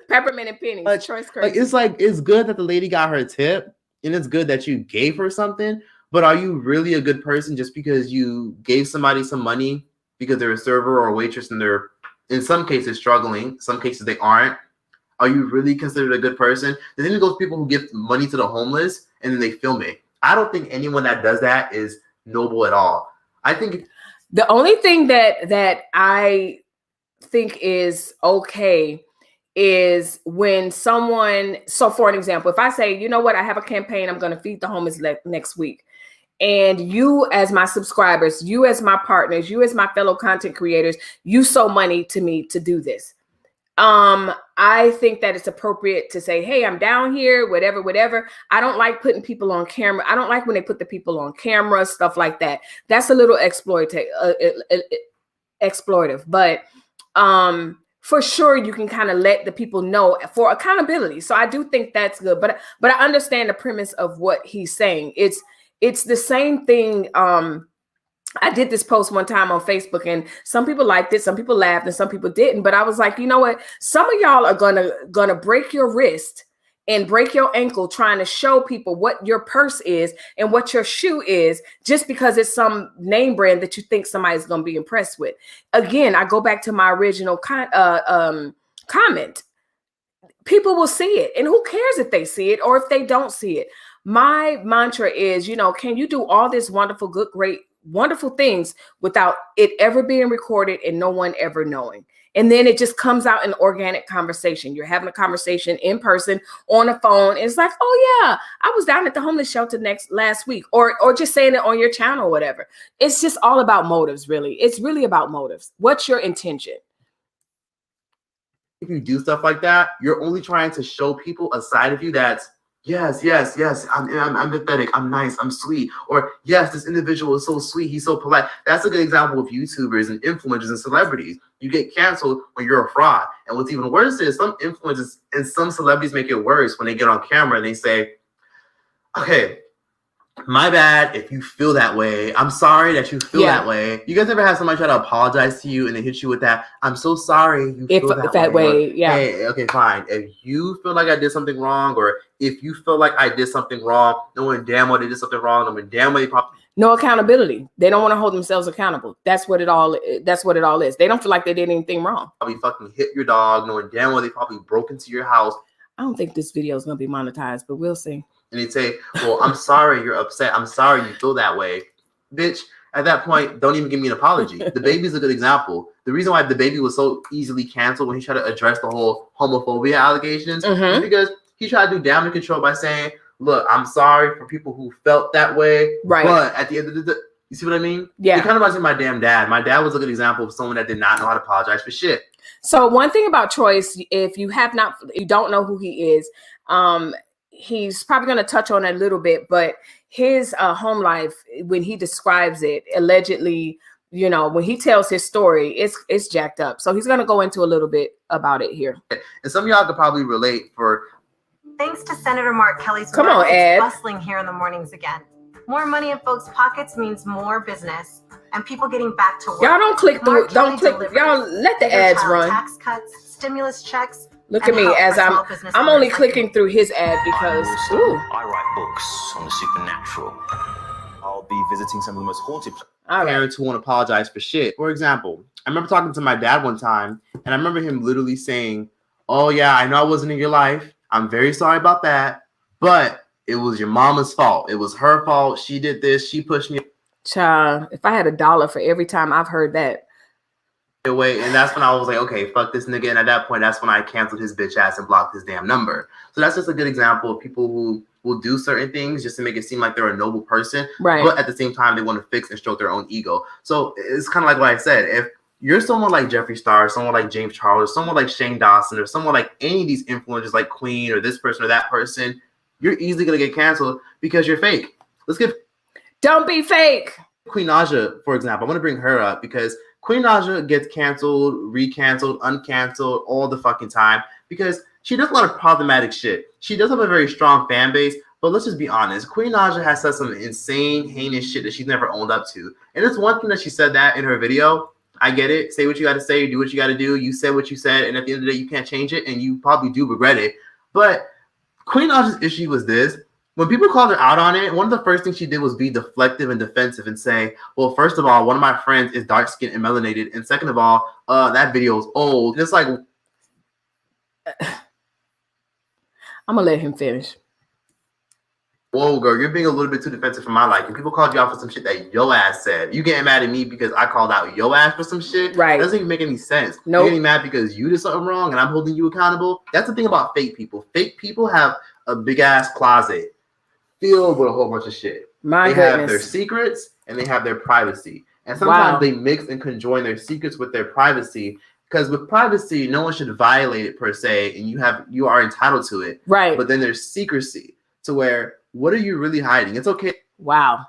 Peppermint and pennies. Troyce crazy. It's good that the lady got her tip, and it's good that you gave her something, but are you really a good person just because you gave somebody some money because they're a server or a waitress and they're, in some cases, struggling, some cases they aren't? Are you really considered a good person? There's even those people who give money to the homeless and then they film it. I don't think anyone that does that is noble at all. I think the only thing that I think is okay is when someone, so for an example, if I say, you know what, I have a campaign, I'm going to feed the homeless next week. And you as my subscribers, you as my partners, you as my fellow content creators, you sow money to me to do this. I think that it's appropriate to say, hey, I'm down here, whatever. I don't like putting people on camera. I don't like when they put the people on camera, stuff like that. That's a little exploitative. But for sure you can kind of let the people know for accountability. So I do think that's good, but I understand the premise of what he's saying. It's the same thing. I did this post one time on Facebook, and some people liked it, some people laughed, and some people didn't. But I was like, you know what? Some of y'all are gonna break your wrist and break your ankle trying to show people what your purse is and what your shoe is, just because it's some name brand that you think somebody's gonna be impressed with. Again, I go back to my original comment. People will see it, and who cares if they see it or if they don't see it? My mantra is, you know, can you do all this wonderful, good, great, wonderful things without it ever being recorded and no one ever knowing? And then it just comes out in organic conversation. You're having a conversation in person on a phone. It's like, oh yeah, I was down at the homeless shelter last week, or just saying it on your channel or whatever. It's just all about motives, really. It's really about motives. What's your intention? If you do stuff like that, you're only trying to show people a side of you that's, yes, I'm empathetic, I'm nice, I'm sweet. Or yes, this individual is so sweet, he's so polite. That's a good example of YouTubers and influencers and celebrities. You get canceled when you're a fraud. And what's even worse is some influencers and some celebrities make it worse when they get on camera and they say, okay, my bad if you feel that way. I'm sorry that you feel that way. You guys ever have somebody try to apologize to you and they hit you with that, I'm so sorry you feel that way. Yeah. Hey, okay, fine. If you feel like I did something wrong, or if you feel like I did something wrong, knowing damn well they did something wrong, knowing damn well they probably... No accountability. They don't want to hold themselves accountable. That's what it all is. They don't feel like they did anything wrong. Probably fucking hit your dog, knowing damn well they probably broke into your house. I don't think this video is going to be monetized, but we'll see. And they'd say, well, I'm sorry you're upset. I'm sorry you feel that way. Bitch, at that point, don't even give me an apology. The baby's a good example. The reason why the baby was so easily canceled when he tried to address the whole homophobia allegations is because he tried to do damage control by saying, look, I'm sorry for people who felt that way. Right. But at the end of the day, you see what I mean? Yeah. It kind of reminds me of my damn dad. My dad was a good example of someone that did not know how to apologize for shit. So one thing about Troyce, if you don't know who he is, he's probably going to touch on it a little bit, but his home life, when he describes it, allegedly, you know, when he tells his story, it's jacked up. So he's going to go into a little bit about it here. And some of y'all could probably relate for... Thanks to Senator Mark Kelly's Come work, on, Ed. it's bustling here in the mornings again. More money in folks' pockets means more business and people getting back to work. Y'all don't click through. Mark Don't Kelly click. Y'all let the bigger ads child run. Tax cuts, stimulus checks. Look and at me help as for small business I'm owners only like clicking through his ad because I write books on the supernatural. I'll be visiting some of the most haunted parents who won't apologize for shit. For example, I remember talking to my dad one time, and I remember him literally saying, oh yeah, I know I wasn't in your life. I'm very sorry about that, but it was your mama's fault. It was her fault. She did this. She pushed me. Child, if I had $1 for every time I've heard that. Away, and that's when I was like, okay, fuck this nigga. And at that point, that's when I canceled his bitch ass and blocked his damn number. So that's just a good example of people who will do certain things just to make it seem like they're a noble person, right? But at the same time, they want to fix and stroke their own ego. So it's kind of like what I said. If you're someone like Jeffree Star, someone like James Charles, or someone like Shane Dawson, or someone like any of these influencers like Queen or this person or that person, you're easily gonna get canceled because you're fake. Don't be fake. Queen Naja, for example, I want to bring her up because Queen Naja gets canceled, recanceled, uncanceled all the fucking time because she does a lot of problematic shit. She does have a very strong fan base, but let's just be honest. Queen Naja has said some insane, heinous shit that she's never owned up to. And it's one thing that she said that in her video. I get it. Say what you got to say, do what you got to do. You said what you said, and at the end of the day, you can't change it, and you probably do regret it. But Queen Naja's issue was this. When people called her out on it, one of the first things she did was be deflective and defensive and say, well, first of all, one of my friends is dark-skinned and melanated, and second of all, that video is old. And it's like... I'm going to let him finish. Whoa, girl, you're being a little bit too defensive for my liking. People called you out for some shit that your ass said. You getting mad at me because I called out your ass for some shit? Right. That doesn't even make any sense. Nope. You're getting mad because you did something wrong and I'm holding you accountable. That's the thing about fake people. Fake people have a big-ass closet filled with a whole bunch of shit. They have their secrets and they have their privacy. And sometimes they mix and conjoin their secrets with their privacy. Because with privacy, no one should violate it per se, and you are entitled to it. Right. But then there's secrecy to where, what are you really hiding? It's okay. Wow.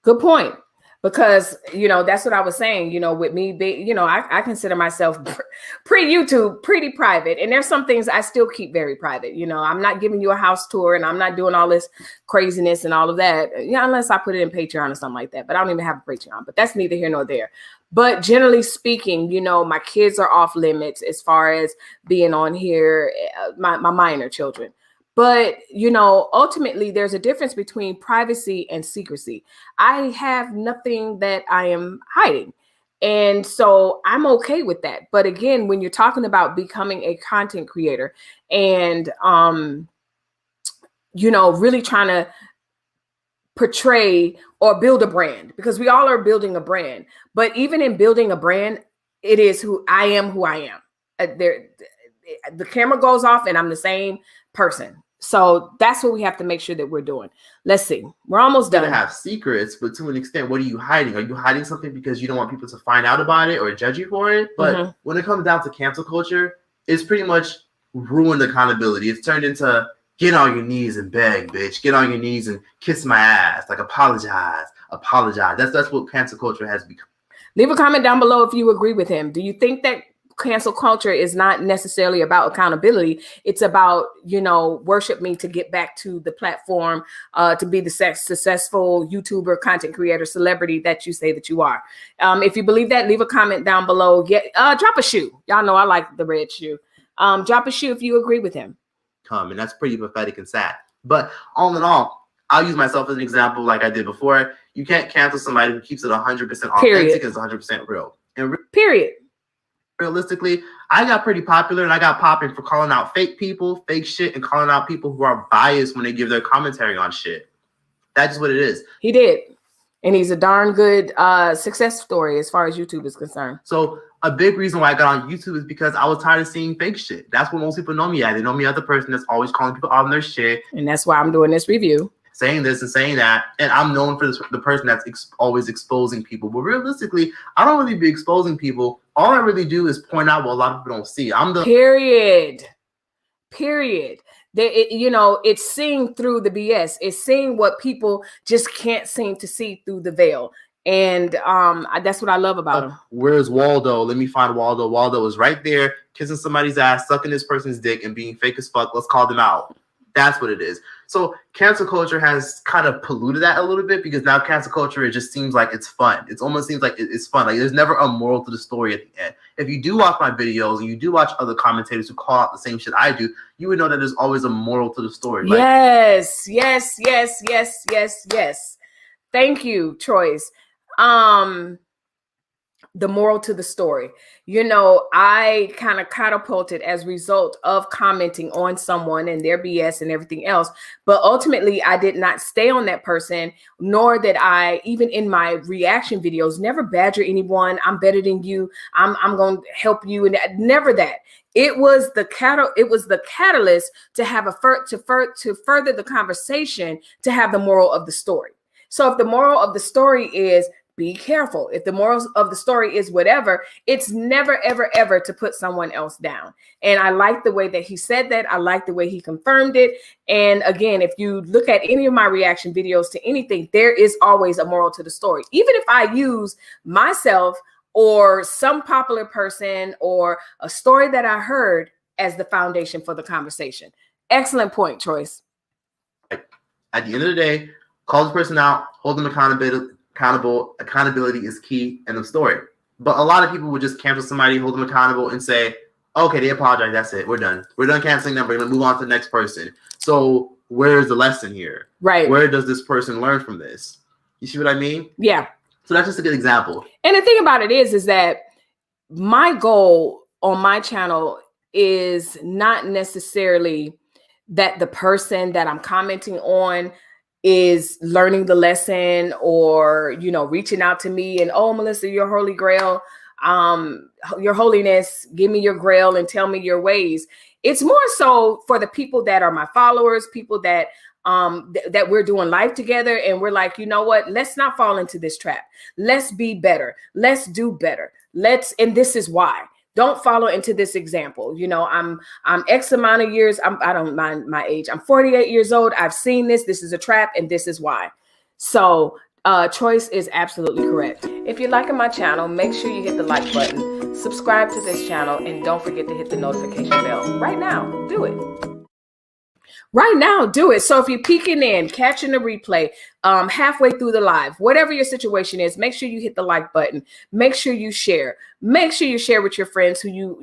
Good point. because, you know, that's what I was saying, you know, with me being, you know, I consider myself pre-YouTube pretty private. And there's some things I still keep very private. You know, I'm not giving you a house tour and I'm not doing all this craziness and all of that. Yeah, unless I put it in Patreon or something like that. But I don't even have a Patreon, but that's neither here nor there. But generally speaking, you know, my kids are off limits as far as being on here, my minor children. But, you know, ultimately, there's a difference between privacy and secrecy. I have nothing that I am hiding. And so I'm okay with that. But again, when you're talking about becoming a content creator and, you know, really trying to portray or build a brand, because we all are building a brand. But even in building a brand, it is who I am. The camera goes off and I'm the same person. So that's what we have to make sure that we're doing. Let's see. We're almost done. You have secrets, but to an extent, what are you hiding? Are you hiding something because you don't want people to find out about it or judge you for it? But when it comes down to cancel culture, it's pretty much ruined accountability. It's turned into get on your knees and beg, bitch. Get on your knees and kiss my ass. Like apologize. That's what cancel culture has become. Leave a comment down below if you agree with him. Do you think that cancel culture is not necessarily about accountability? It's about, you know, worship me to get back to the platform, to be the successful YouTuber, content creator, celebrity that you say that you are. If you believe that, leave a comment down below. Drop a shoe. Y'all know I like the red shoe. Drop a shoe if you agree with him. And that's pretty pathetic and sad. But all in all, I'll use myself as an example like I did before. You can't cancel somebody who keeps it 100% authentic and 100% real. And period. Realistically, I got pretty popular and I got popping for calling out fake people, fake shit, and calling out people who are biased when they give their commentary on shit. That's just what it is. He did. And he's a darn good success story as far as YouTube is concerned. So a big reason why I got on YouTube is because I was tired of seeing fake shit. That's what most people know me as. They know me as the person that's always calling people out on their shit. And that's why I'm doing this review. Saying this and saying that, and I'm known for the person that's always exposing people. But realistically, I don't really be exposing people. All I really do is point out what a lot of people don't see. I'm the period. You know, it's seeing through the BS. It's seeing what people just can't seem to see through the veil. And that's what I love about him. Where's Waldo? Let me find Waldo. Waldo was right there, kissing somebody's ass, sucking this person's dick, and being fake as fuck. Let's call them out. That's what it is. So cancel culture has kind of polluted that a little bit, because now cancel culture, it just seems like it's fun. It almost seems like it's fun. Like there's never a moral to the story at the end. If you do watch my videos and you do watch other commentators who call out the same shit I do, you would know that there's always a moral to the story. Like, yes. Thank you, Troyce. The moral to the story. You know, I kind of catapulted as a result of commenting on someone and their BS and everything else. But ultimately, I did not stay on that person, nor did I, even in my reaction videos, never badger anyone. I'm better than you. I'm going to help you. And never that. It was the catalyst to have to further the conversation, to have the moral of the story. So if the moral of the story is be careful, if the morals of the story is whatever, it's never, ever, ever to put someone else down. And I like the way that he said that. I like the way he confirmed it. And again, if you look at any of my reaction videos to anything, there is always a moral to the story. Even if I use myself or some popular person or a story that I heard as the foundation for the conversation. Excellent point, Troyce. At the end of the day, call the person out, hold them accountable. Accountability is key in the story. But a lot of people would just cancel somebody, hold them accountable, and say, okay, they apologize, that's it, we're done canceling them, we're gonna move on to the next person. So where's the lesson here? Right. Where does this person learn from this? You see what I mean? Yeah. So that's just a good example. And the thing about it is that my goal on my channel is not necessarily that the person that I'm commenting on is learning the lesson or, you know, reaching out to me and, oh, Melissa, your holy grail, your holiness, give me your grail and tell me your ways. It's more so for the people that are my followers, people that that we're doing life together. And we're like, you know what, let's not fall into this trap. Let's be better. Let's do better. And this is why. Don't follow into this example. You know, I'm X amount of years. I don't mind my age. I'm 48 years old. I've seen this. This is a trap, and this is why. So Troyce is absolutely correct. If you're liking my channel, make sure you hit the like button, subscribe to this channel, and don't forget to hit the notification bell. Right now, do it. Right now, do it. So if you're peeking in, catching the replay, halfway through the live, whatever your situation is, make sure you hit the like button. Make sure you share. Make sure you share with your friends who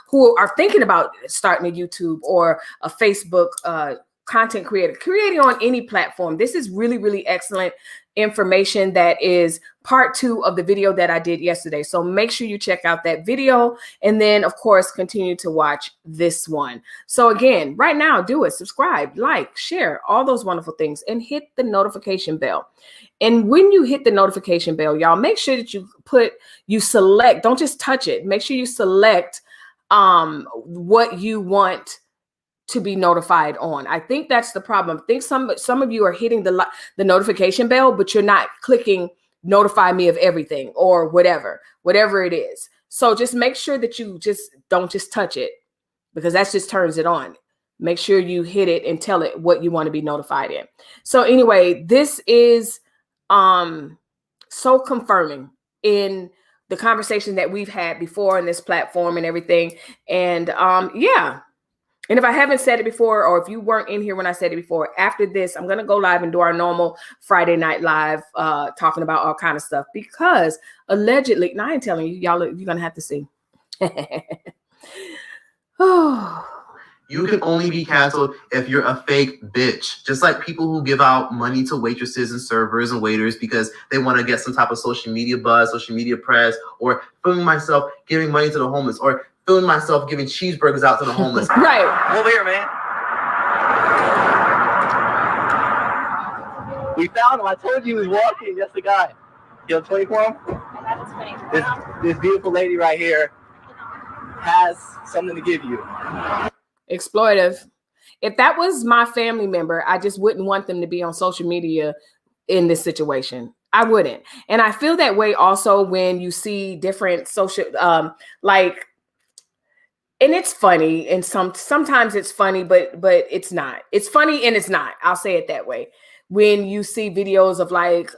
who are thinking about starting a YouTube or a Facebook content creator, creating on any platform. This is really, really excellent information that is part 2 of the video that I did yesterday. So make sure you check out that video, and then of course continue to watch this one. So again, right now, do it. Subscribe, like, share, all those wonderful things, and hit the notification bell. And when you hit the notification bell, y'all, make sure that you select, don't just touch it. Make sure you select what you want to be notified on. I think that's the problem. I think some of you are hitting the notification bell, but you're not clicking notify me of everything or whatever it is. So just make sure that you don't just touch it, because that just turns it on. Make sure you hit it and tell it what you want to be notified in. So anyway, this is so confirming in the conversation that we've had before in this platform and everything. And yeah. And if I haven't said it before, or if you weren't in here when I said it before, after this, I'm going to go live and do our normal Friday night live talking about all kind of stuff, because allegedly, and I ain't telling you, y'all, you're going to have to see. You can only be canceled if you're a fake bitch. Just like people who give out money to waitresses and servers and waiters because they want to get some type of social media buzz, social media press, or filming myself giving money to the homeless, or filming myself giving cheeseburgers out to the homeless. Right. Over here, man. We found him. I told you he was walking. That's the guy. You have 20 for him? I got 20. This beautiful lady right here has something to give you. Exploitive. If that was my family member, I just wouldn't want them to be on social media in this situation. I wouldn't. And I feel that way also when you see different social, like, and it's funny, and sometimes it's funny, but it's not. It's funny and it's not. I'll say it that way. When you see videos of like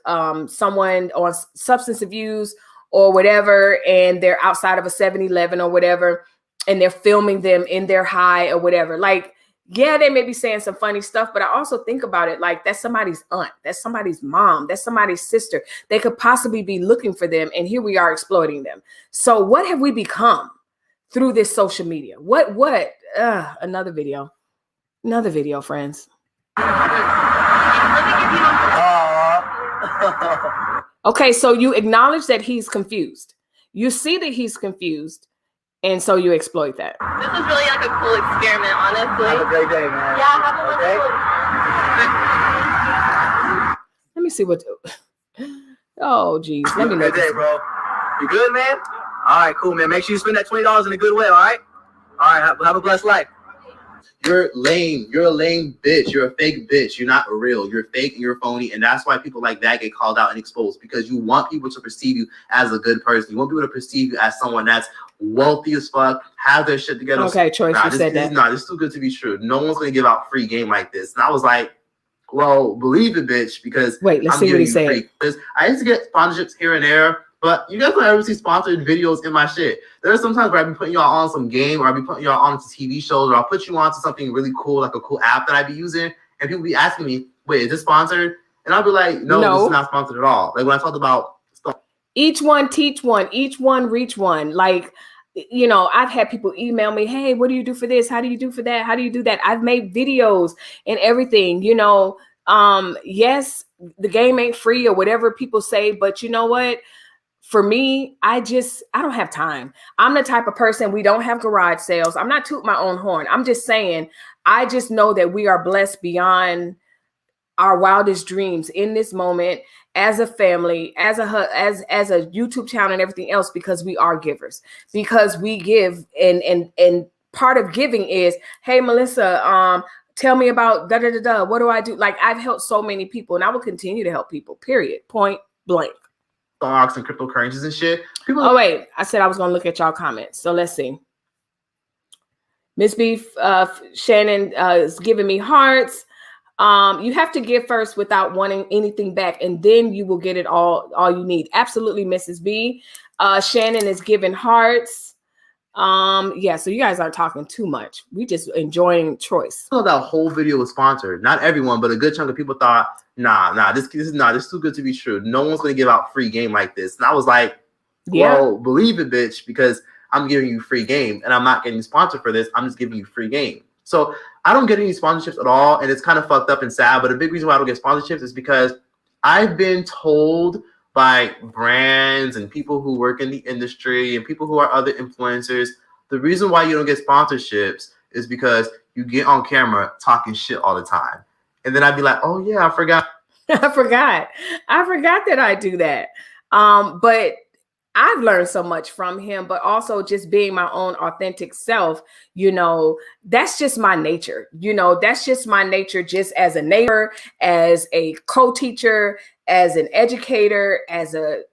someone on substance abuse or whatever, and they're outside of a 7-Eleven or whatever, and they're filming them in their high or whatever. Like, yeah, they may be saying some funny stuff, but I also think about it like that's somebody's aunt, that's somebody's mom, that's somebody's sister. They could possibly be looking for them, and here we are exploiting them. So what have we become through this social media? Another video, friends. Okay, so you acknowledge that he's confused. You see that he's confused, and so you exploit that. This is really like a cool experiment, honestly. Have a great day, man. Yeah, have a wonderful. Let me see what. Oh, geez. Let me know. Good day, bro. You good, man? All right, cool, man. Make sure you spend that $20 in a good way, all right? All right, have a blessed life. You're lame. You're a lame bitch. You're a fake bitch. You're not real. You're fake and you're phony. And that's why people like that get called out and exposed, because you want people to perceive you as a good person. You want people to perceive you as someone that's wealthy as fuck, have their shit together. Okay, Troyce, you said that. This is too good to be true. No one's going to give out free game like this. And I was like, well, believe it, bitch, because wait, let's see what he said. Because I used to get sponsorships here and there, but you guys don't ever see sponsored videos in my shit. There are some times where I be putting y'all on some game, or I be putting y'all on to TV shows, or I'll put you on to something really cool, like a cool app that I be using, and people be asking me, wait, is this sponsored? And I'll be like, no, this is not sponsored at all. Like when I talked about stuff. Each one teach one, each one reach one. Like, you know, I've had people email me, hey, what do you do for this? How do you do for that? How do you do that? I've made videos and everything, you know. Yes, the game ain't free or whatever people say, but you know what? For me, I don't have time. I'm the type of person, we don't have garage sales. I'm not tooting my own horn. I'm just saying, I just know that we are blessed beyond our wildest dreams in this moment as a family, as a YouTube channel and everything else, because we are givers, because we give. And part of giving is, hey, Melissa, tell me about da-da-da-da. What do I do? Like, I've helped so many people, and I will continue to help people, period, point blank. Stocks and cryptocurrencies and shit. People. Oh, wait. I said I was going to look at y'all comments. So let's see. Miss Beef, Shannon is giving me hearts. You have to give first without wanting anything back, and then you will get it all you need. Absolutely, Mrs. B. Shannon is giving hearts. Yeah, so you guys aren't talking too much. We just enjoying Troyce. So that whole video was sponsored. Not everyone, but a good chunk of people thought, nah, this is too good to be true. No one's gonna give out free game like this. And I was like, well, believe it, bitch, because I'm giving you free game and I'm not getting sponsored for this. I'm just giving you free game. So I don't get any sponsorships at all, and it's kind of fucked up and sad. But a big reason why I don't get sponsorships is because I've been told by brands and people who work in the industry and people who are other influencers, the reason why you don't get sponsorships is because you get on camera talking shit all the time. And then I'd be like, oh yeah, I forgot. I forgot that I do that. But I've learned so much from him, but also just being my own authentic self, you know, that's just my nature. You know, that's just my nature, just as a neighbor, as a co-teacher, as an educator, as a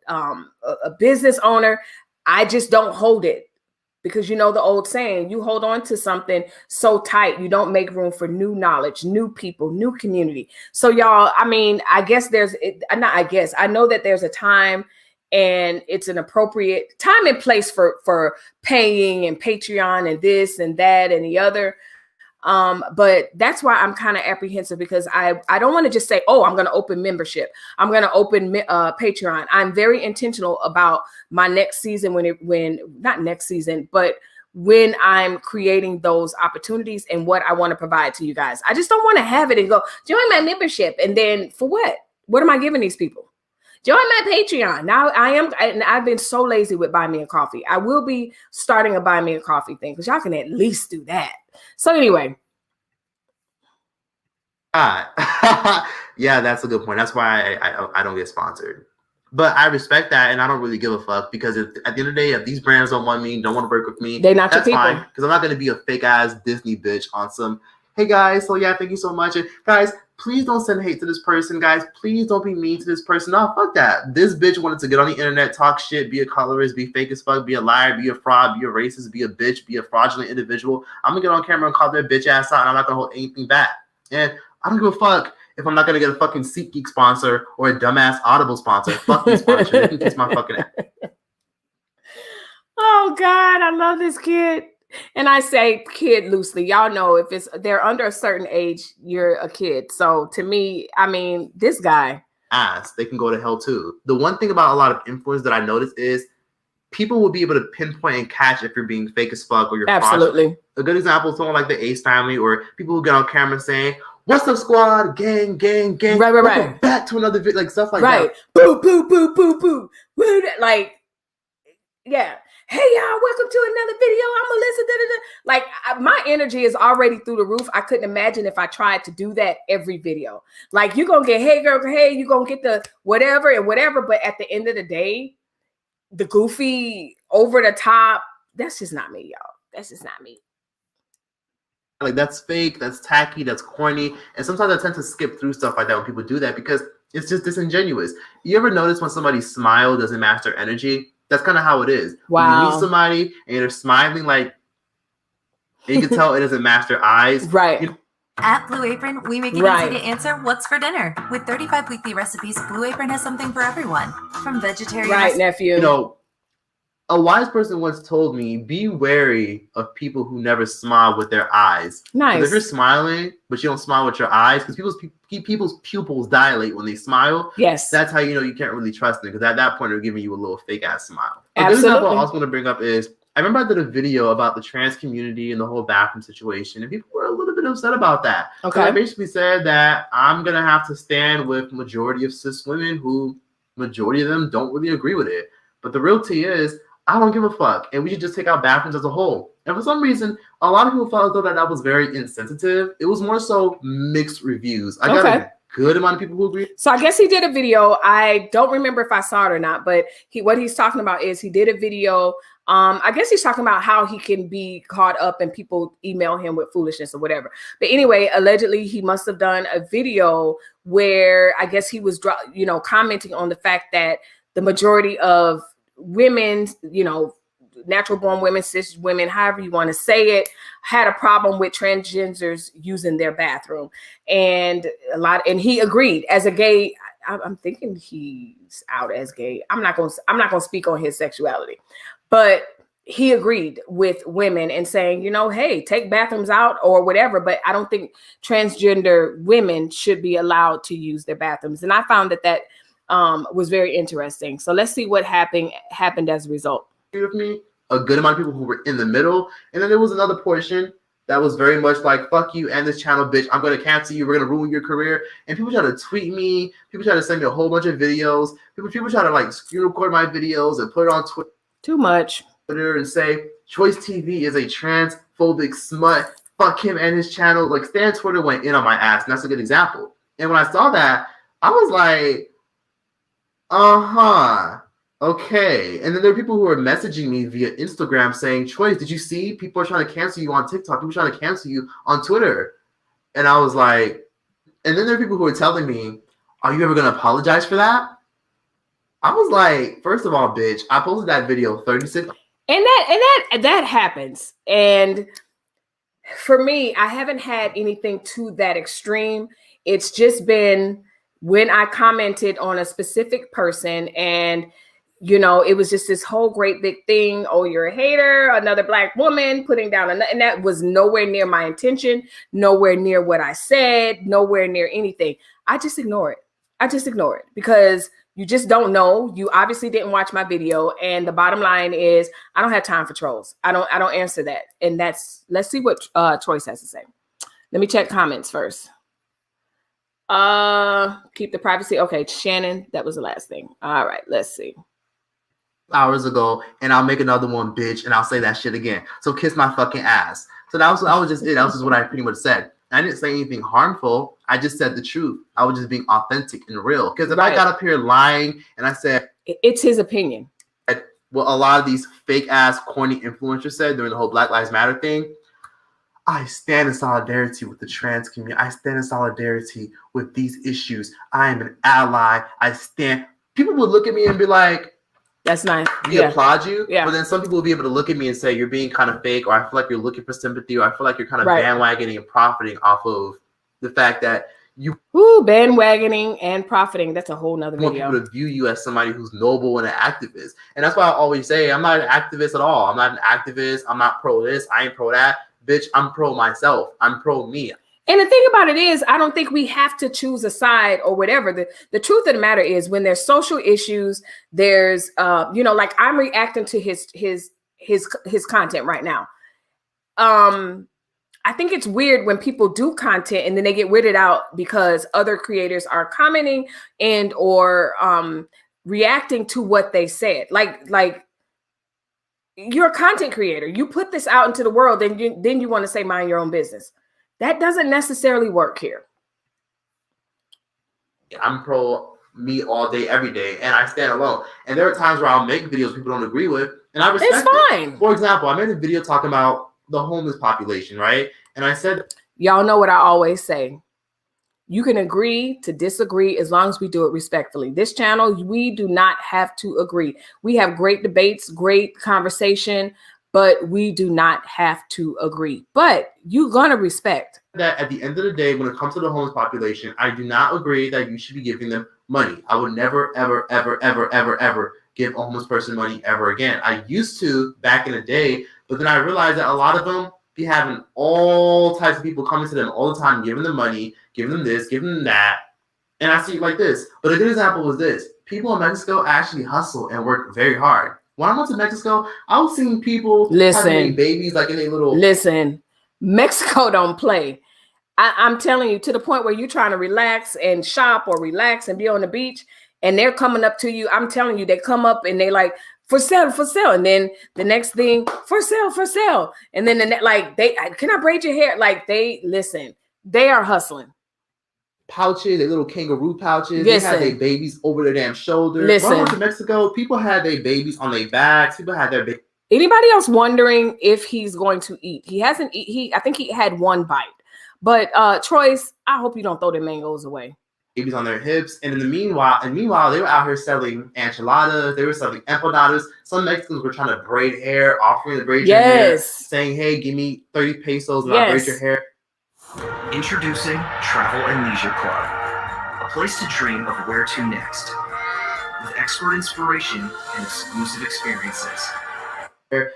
business owner. I just don't hold it. Because you know the old saying, you hold on to something so tight, you don't make room for new knowledge, new people, new community. So y'all, I mean, I know that there's a time and it's an appropriate time and place for paying and Patreon and this and that and the other. But that's why I'm kind of apprehensive, because I don't want to just say, oh, I'm going to open membership. I'm going to open Patreon. I'm very intentional about my next season not next season, but when I'm creating those opportunities and what I want to provide to you guys. I just don't want to have it and go join my membership. And then for what? What am I giving these people? Join my Patreon. Now I've been so lazy with Buy Me a Coffee. I will be starting a Buy Me a Coffee thing, because y'all can at least do that. So anyway. Yeah, that's a good point. That's why I don't get sponsored. But I respect that, and I don't really give a fuck, because at the end of the day, if these brands don't want me, don't want to work with me, they're not your people. Because I'm not going to be a fake ass Disney bitch on some, hey guys, so yeah, thank you so much. And guys, please don't send hate to this person. Guys, please don't be mean to this person. No, fuck that. This bitch wanted to get on the internet, talk shit, be a colorist, be fake as fuck, be a liar, be a fraud, be a racist, be a bitch, be a fraudulent individual. I'm going to get on camera and call their bitch ass out, and I'm not going to hold anything back. And I don't give a fuck if I'm not going to get a fucking SeatGeek sponsor or a dumbass Audible sponsor. Fuck these sponsors. They can kiss my fucking ass. Oh, God, I love this kid. And I say kid loosely. Y'all know if they're under a certain age, you're a kid. So to me, I mean, this guy. Ass, they can go to hell too. The one thing about a lot of influencers that I noticed is people will be able to pinpoint and catch if you're being fake as fuck or you're absolutely fraudulent. A good example is someone like the Ace family, or people who get on camera saying, "What's up, squad? Gang, gang, gang." Right. Back to another video, like stuff like that. Right. Boo, boo, boo, boo, boo. Like, yeah. Hey, y'all, welcome to another video. I'm Alyssa. Like, my energy is already through the roof. I couldn't imagine if I tried to do that every video. Like, you're going to get, hey, girl, hey, you're going to get the whatever and whatever. But at the end of the day, the goofy, over the top, that's just not me, y'all. That's just not me. Like, that's fake, that's tacky, that's corny. And sometimes I tend to skip through stuff like that when people do that, because it's just disingenuous. You ever notice when somebody's smile doesn't match their energy? That's kind of how it is. Wow. When you meet somebody and they're smiling, like, you can tell it doesn't match their eyes. Right. At Blue Apron, we make it easy to answer what's for dinner. With 35 weekly recipes, Blue Apron has something for everyone. From vegetarian right, nephew. You know, a wise person once told me, be wary of people who never smile with their eyes. Nice. If you're smiling, but you don't smile with your eyes, because people's pupils dilate when they smile. Yes. That's how you know you can't really trust them, because at that point, they're giving you a little fake ass smile. Absolutely. A good example I also want to bring up is, I remember I did a video about the trans community and the whole bathroom situation, and people were a little bit upset about that. Okay. So I basically said that I'm going to have to stand with majority of cis women who, majority of them don't really agree with it. But the real tea is, I don't give a fuck, and we should just take out bathrooms as a whole. And for some reason, a lot of people felt as though that was very insensitive. It was more so mixed reviews. I got a good amount of people who agree. So I guess he did a video. I don't remember if I saw it or not, but what he's talking about is he did a video. I guess he's talking about how he can be caught up and people email him with foolishness or whatever. But anyway, allegedly he must have done a video where I guess he was, commenting on the fact that the majority of women, natural born women, cis women, however you want to say it, had a problem with transgenders using their bathroom. And he agreed. As a gay, I'm thinking he's out as gay. I'm not gonna speak on his sexuality, but he agreed with women and saying, you know, hey, take bathrooms out or whatever, but I don't think transgender women should be allowed to use their bathrooms. And I found that was very interesting. So let's see what happened as a result. With me, a good amount of people who were in the middle, and then there was another portion that was very much like, fuck you and this channel, bitch. I'm going to cancel you. We're going to ruin your career. And people try to tweet me. People try to send me a whole bunch of videos. People try to like screen record my videos and put it on Twitter. Too much. And say TroyceTV is a transphobic smut. Fuck him and his channel. Like Stan Twitter went in on my ass, and that's a good example. And when I saw that, I was like, okay. And then there are people who are messaging me via Instagram saying, Troyce, did you see? People are trying to cancel you on TikTok. People are trying to cancel you on Twitter. And I was like, and then there are people who are telling me, are you ever going to apologize for that? I was like, first of all, bitch, I posted that video 36. And that happens. And for me, I haven't had anything to that extreme. It's just been when I commented on a specific person and, you know, it was just this whole great big thing. Oh, you're a hater, another black woman putting down, and that was nowhere near my intention, nowhere near what I said, nowhere near anything. I just ignore it. Because you just don't know. You obviously didn't watch my video. And the bottom line is I don't have time for trolls. I don't answer that. And let's see what Troyce has to say. Let me check comments first. Keep the privacy. Okay, Shannon, that was the last thing. All right, let's see. Hours ago, and I'll make another one, bitch, and I'll say that shit again. So kiss my fucking ass. So that was just it. That was just what I pretty much said. I didn't say anything harmful. I just said the truth. I was just being authentic and real. Because if I got up here lying and I said it's his opinion, well, a lot of these fake ass corny influencers said during the whole Black Lives Matter thing, I stand in solidarity with the trans community. I stand in solidarity with these issues. I am an ally. I stand. People would look at me and be like, that's nice. We applaud you. Yeah. But then some people will be able to look at me and say, you're being kind of fake, or I feel like you're looking for sympathy, or I feel like you're kind of bandwagoning and profiting off of the fact that you bandwagoning and profiting. That's a whole nother video. Want people to view you as somebody who's noble and an activist. And that's why I always say I'm not an activist at all. I'm not an activist. I'm not pro this. I ain't pro that. Bitch, I'm pro myself. I'm pro me. And the thing about it is, I don't think we have to choose a side or whatever. The truth of the matter is, when there's social issues, there's you know, like I'm reacting to his content right now. I think it's weird when people do content and then they get weirded out because other creators are commenting and or reacting to what they said. Like you're a content creator. You put this out into the world, then you want to say mind your own business. That doesn't necessarily work here. I'm pro me all day, every day, and I stand alone. And there are times where I'll make videos people don't agree with, and I respect it. It's fine. For example, I made a video talking about the homeless population, right? And I said, y'all know what I always say. You can agree to disagree as long as we do it respectfully. This channel, we do not have to agree. We have great debates, great conversation, but we do not have to agree. But you're going to respect. That at the end of the day, when it comes to the homeless population, I do not agree that you should be giving them money. I would never, ever, ever, ever, ever, ever give a homeless person money ever again. I used to back in the day, but then I realized that a lot of them be having all types of people coming to them all the time, giving them money, giving them this, giving them that. And I see it like this. But a good example was this. People in Mexico actually hustle and work very hard. When I went to Mexico, I was seeing people having babies like in a little... Listen, Mexico don't play. I'm telling you, to the point where you're trying to relax and shop or relax and be on the beach, and they're coming up to you. I'm telling you, they come up and they like, for sale, for sale. And then the next thing, for sale, for sale. And then can I braid your hair? Like listen, they are hustling. Pouches, their little kangaroo pouches. Listen. They had their babies over their damn shoulders. Listen. When I went to Mexico, people had their babies on their backs. People had their babies. Anybody else wondering if he's going to eat? He hasn't eaten. I think he had one bite. But Troyce, I hope you don't throw the mangoes away. babies on their hips. And in the meanwhile, they were out here selling enchiladas. They were selling empanadas. Some Mexicans were trying to braid hair, offering to braid your hair, saying, "Hey, give me 30 pesos and I'll braid your hair." Introducing Travel and Leisure Club, a place to dream of where to next, with expert inspiration and exclusive experiences.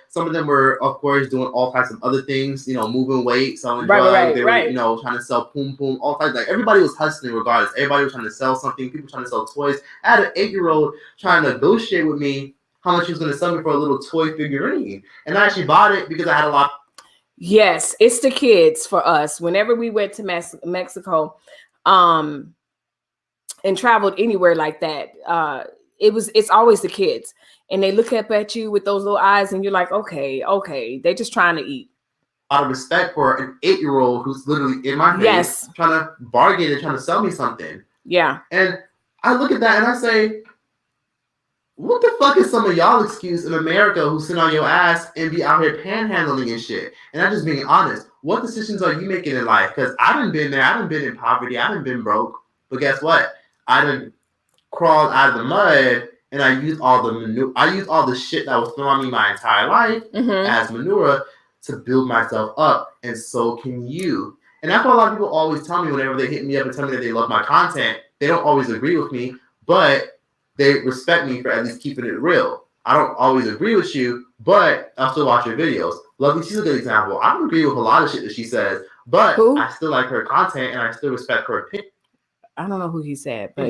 Some of them were, of course, doing all types of other things, moving weight, selling drugs. They were, trying to sell poom poom, all types. Like everybody was hustling regardless. Everybody was trying to sell something. People trying to sell toys. I had an 8-year-old trying to negotiate with me how much he was going to sell me for a little toy figurine, and I actually bought it because I had a lot. Yes, it's the kids for us. Whenever we went to Mexico, and traveled anywhere like that, it's always the kids. And they look up at you with those little eyes and you're like, okay. They're just trying to eat. A lot of respect for an 8-year-old who's literally in my face trying to bargain and trying to sell me something. Yeah. And I look at that and I say, what the fuck is some of y'all excuse in America who sit on your ass and be out here panhandling and shit? And I'm just being honest. What decisions are you making in life? Because I done been there. I done been in poverty. I done been broke. But guess what? I done crawled out of the mud and I used all the manure. I used all the shit that was thrown on me my entire life as manure to build myself up. And so can you. And that's what a lot of people always tell me whenever they hit me up and tell me that they love my content. They don't always agree with me, but they respect me for at least keeping it real. I don't always agree with you, but I'll still watch your videos. Lovely, she's a good example. I don't agree with a lot of shit that she says, but I still like her content and I still respect her opinion. I don't know who he said, but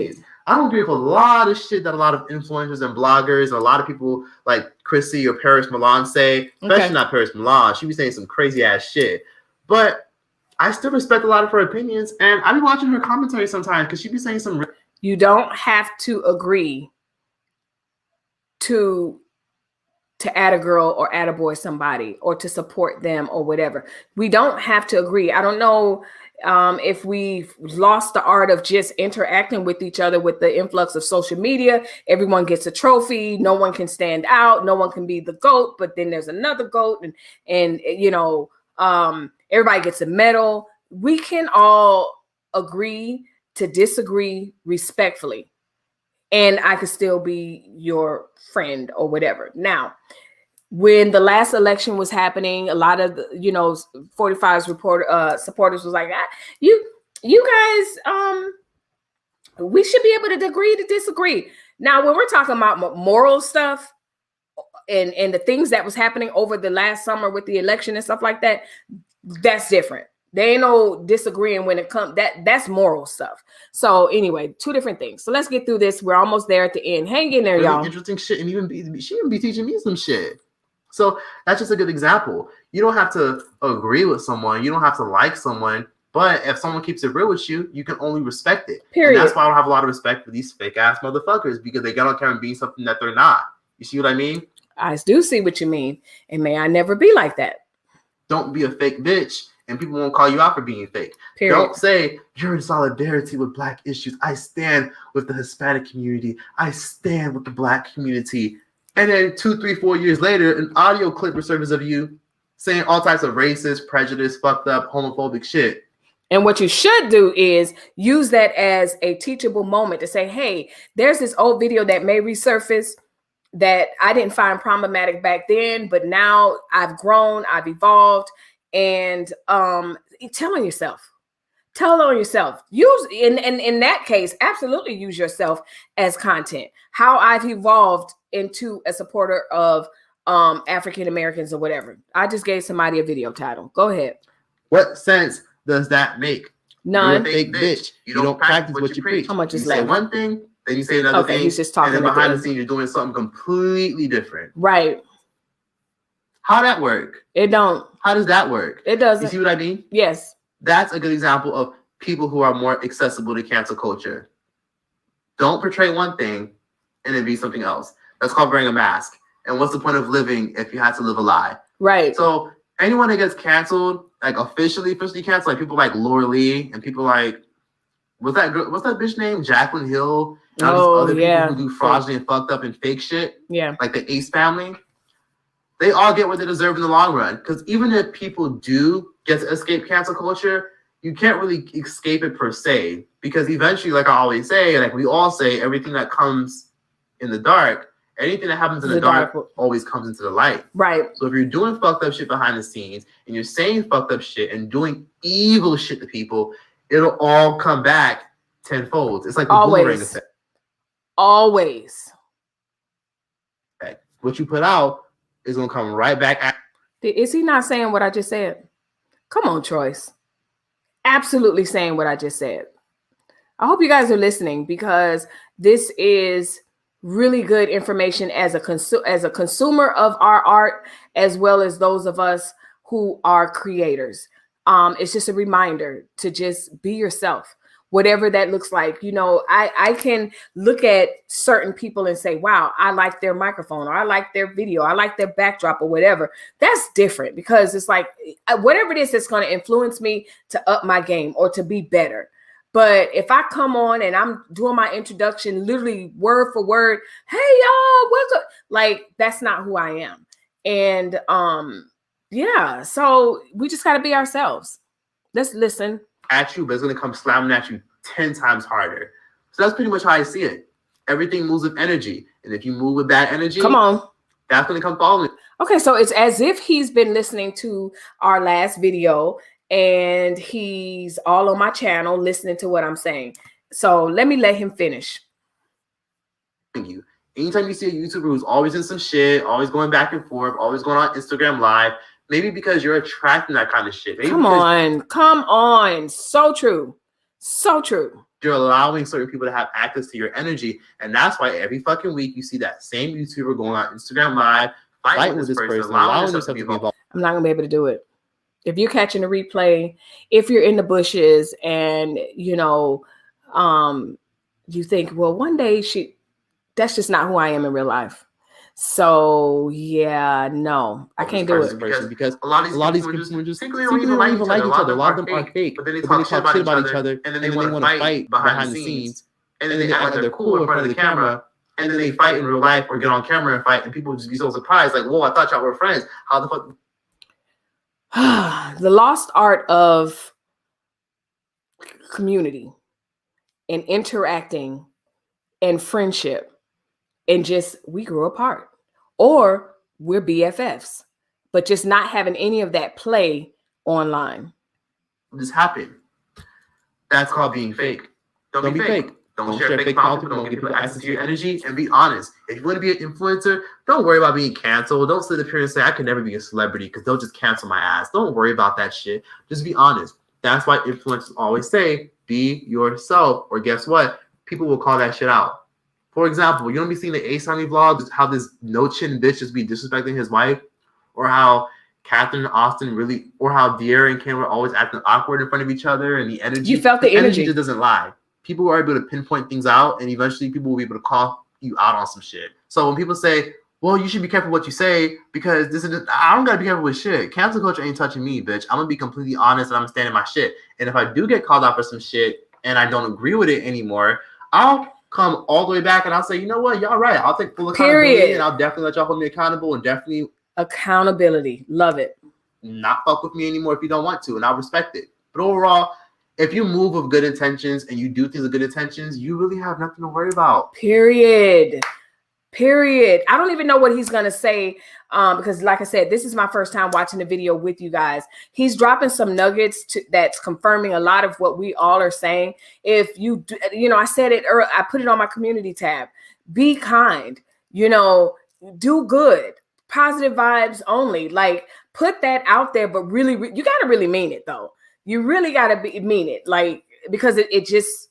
I don't agree with a lot of shit that a lot of influencers and bloggers and a lot of people like Chrissy or Paris Milan say, especially not Paris Milan. She be saying some crazy ass shit, but I still respect a lot of her opinions, and I be watching her commentary sometimes because she be saying some. You don't have to agree to add a girl or add a boy somebody or to support them or whatever. We don't have to agree. I don't know if we've lost the art of just interacting with each other with the influx of social media. Everyone gets a trophy. No one can stand out. No one can be the GOAT, but then there's another GOAT and everybody gets a medal. We can all agree to disagree respectfully, and I could still be your friend or whatever. Now, when the last election was happening, a lot of 45's supporters was like, you guys, we should be able to agree to disagree. Now, when we're talking about moral stuff and the things that was happening over the last summer with the election and stuff like that, that's different. There ain't no disagreeing when it comes that's moral stuff. So anyway, two different things. So let's get through this. We're almost there at the end. Hang in there, y'all. Interesting shit, and she even be teaching me some shit. So that's just a good example. You don't have to agree with someone. You don't have to like someone. But if someone keeps it real with you, you can only respect it. Period. And that's why I don't have a lot of respect for these fake ass motherfuckers, because they get on camera being something that they're not. You see what I mean? I do see what you mean. And may I never be like that. Don't be a fake bitch, and people won't call you out for being fake. Period. Don't say you're in solidarity with Black issues. I stand with the Hispanic community. I stand with the Black community. And then 2, 3, 4 years later, an audio clip resurfaces of you saying all types of racist, prejudice, fucked up, homophobic shit. And what you should do is use that as a teachable moment to say, hey, there's this old video that may resurface that I didn't find problematic back then, but now I've grown, I've evolved, and tell on yourself. Use in that case, absolutely use yourself as content. How I've evolved into a supporter of African Americans or whatever. I just gave somebody a video title. Go ahead. What sense does that make? None. You're a fake bitch. You don't practice what you preach. How much is left? You say one thing, then you say another thing. He's just talking. And then behind the scenes, you're doing something completely different. Right. How that work? It don't. How does that work? It doesn't. You see what I mean? Yes. That's a good example of people who are more accessible to cancel culture. Don't portray one thing and then be something else. That's called wearing a mask. And what's the point of living if you had to live a lie? Right. So anyone that gets canceled, like officially canceled, like people like Laura Lee and people like, what's that bitch name? Jacqueline Hill. And all these other people who do fraudulent and fucked up and fake shit. Yeah. Like the Ace family. They all get what they deserve in the long run. Because even if people do get to escape cancel culture, you can't really escape it per se, because eventually, like I always say, like we all say, everything that comes in the dark, anything that happens in the dark always comes into the light. Right. So if you're doing fucked up shit behind the scenes and you're saying fucked up shit and doing evil shit to people, it'll all come back tenfold. It's like the boomerang effect. Always. What you put out is gonna come right back at. Is he not saying what I just said? Come on, Troyce. Absolutely saying what I just said. I hope you guys are listening, because this is really good information as a consumer of our art, as well as those of us who are creators. It's just a reminder to just be yourself, whatever that looks like. You know, I can look at certain people and say, wow, I like their microphone, or I like their video, I like their backdrop, or whatever. That's different, because it's like whatever it is that's going to influence me to up my game or to be better. But if I come on and I'm doing my introduction, literally word for word, hey y'all, welcome, like that's not who I am. And yeah, so we just got to be ourselves. Let's listen. At you, but it's going to come slamming at you 10 times harder. So that's pretty much how I see it. Everything moves with energy. And if you move with bad energy, come on, that's going to come following. Okay, so it's as if he's been listening to our last video and he's all on my channel listening to what I'm saying. So let me let him finish. Thank you. Anytime you see a YouTuber who's always in some shit, always going back and forth, always going on Instagram Live, maybe because you're attracting that kind of shit. Maybe come on. So true. So true. You're allowing certain people to have access to your energy. And that's why every fucking week you see that same YouTuber going on Instagram Live, fighting with this person, allowing yourself to be involved. I'm not going to be able to do it. If you're catching a replay, if you're in the bushes and, you know, you think, well, one day that's just not who I am in real life. So yeah, no, I can't do it. Because a lot of these people just secretly don't even like each other. A lot of them are fake, but then they talk shit about each other, and then they want to fight behind the scenes, and then they act like they're cool in front of the camera, and then they fight in real life or get on camera and fight, and people just be so surprised, like, whoa, I thought y'all were friends. How the fuck? The lost art of community and interacting and friendship, and just we grew apart, or we're BFFs, but just not having any of that play online. This happened. That's called being fake. Don't be fake. Don't share fake content. Don't give people access to your energy, and be honest. If you want to be an influencer, don't worry about being canceled. Don't sit up here and say I can never be a celebrity because they'll just cancel my ass. Don't worry about that shit. Just be honest. That's why influencers always say be yourself, or guess what? People will call that shit out. For example, you don't be seeing the A-Sunny vlogs, how this no-chin bitch just be disrespecting his wife, or how Catherine and Austin really, or how De'Ara and Kim were always acting awkward in front of each other, and the energy. You felt the energy just doesn't lie. People are able to pinpoint things out, and eventually people will be able to call you out on some shit. So when people say, well, you should be careful what you say, because this is, I don't gotta be careful with shit. Cancel culture ain't touching me, bitch. I'm gonna be completely honest, and I'm standing my shit. And if I do get called out for some shit and I don't agree with it anymore, I'll come all the way back and I'll say, you know what, y'all right. I'll take full accountability, and I'll definitely let y'all hold me accountable, and definitely accountability. Love it. Not fuck with me anymore if you don't want to, and I'll respect it. But overall, if you move with good intentions and you do things with good intentions, you really have nothing to worry about. Period. I don't even know what he's going to say, because like I said, this is my first time watching the video with you guys. He's dropping some nuggets that's confirming a lot of what we all are saying. If you do, you know, I said it earlier, I put it on my community tab. Be kind, you know, do good, positive vibes only. Like, put that out there, but really, you got to really mean it though. You really got to mean it, like, because it's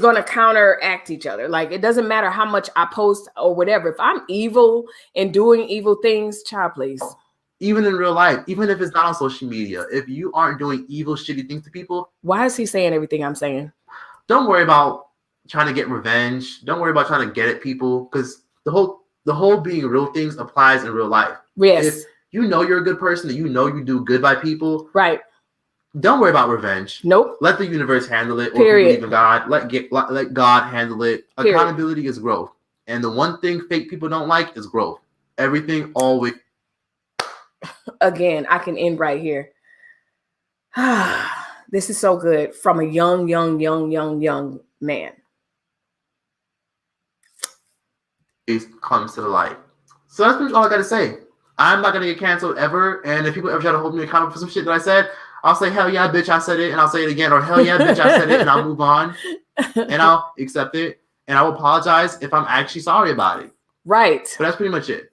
going to counteract each other. Like, it doesn't matter how much I post or whatever. If I'm evil and doing evil things, child, please. Even in real life, even if it's not on social media, if you aren't doing evil, shitty things to people. Why is he saying everything I'm saying? Don't worry about trying to get revenge. Don't worry about trying to get at people, because the whole being real things applies in real life. Yes. If you know you're a good person and you know you do good by people. Right. Don't worry about revenge. Nope. Let the universe handle it. Or Period. believe in God. Let God handle it. Period. Accountability is growth. And the one thing fake people don't like is growth. Everything always. Again, I can end right here. This is so good from a young man. It comes to the light. So that's pretty much all I got to say. I'm not going to get canceled ever. And if people ever try to hold me accountable for some shit that I said, I'll say, hell yeah, bitch, I said it. And I'll say it again. Or hell yeah, bitch, I said it. And I'll move on. And I'll accept it. And I will apologize if I'm actually sorry about it. Right. But that's pretty much it.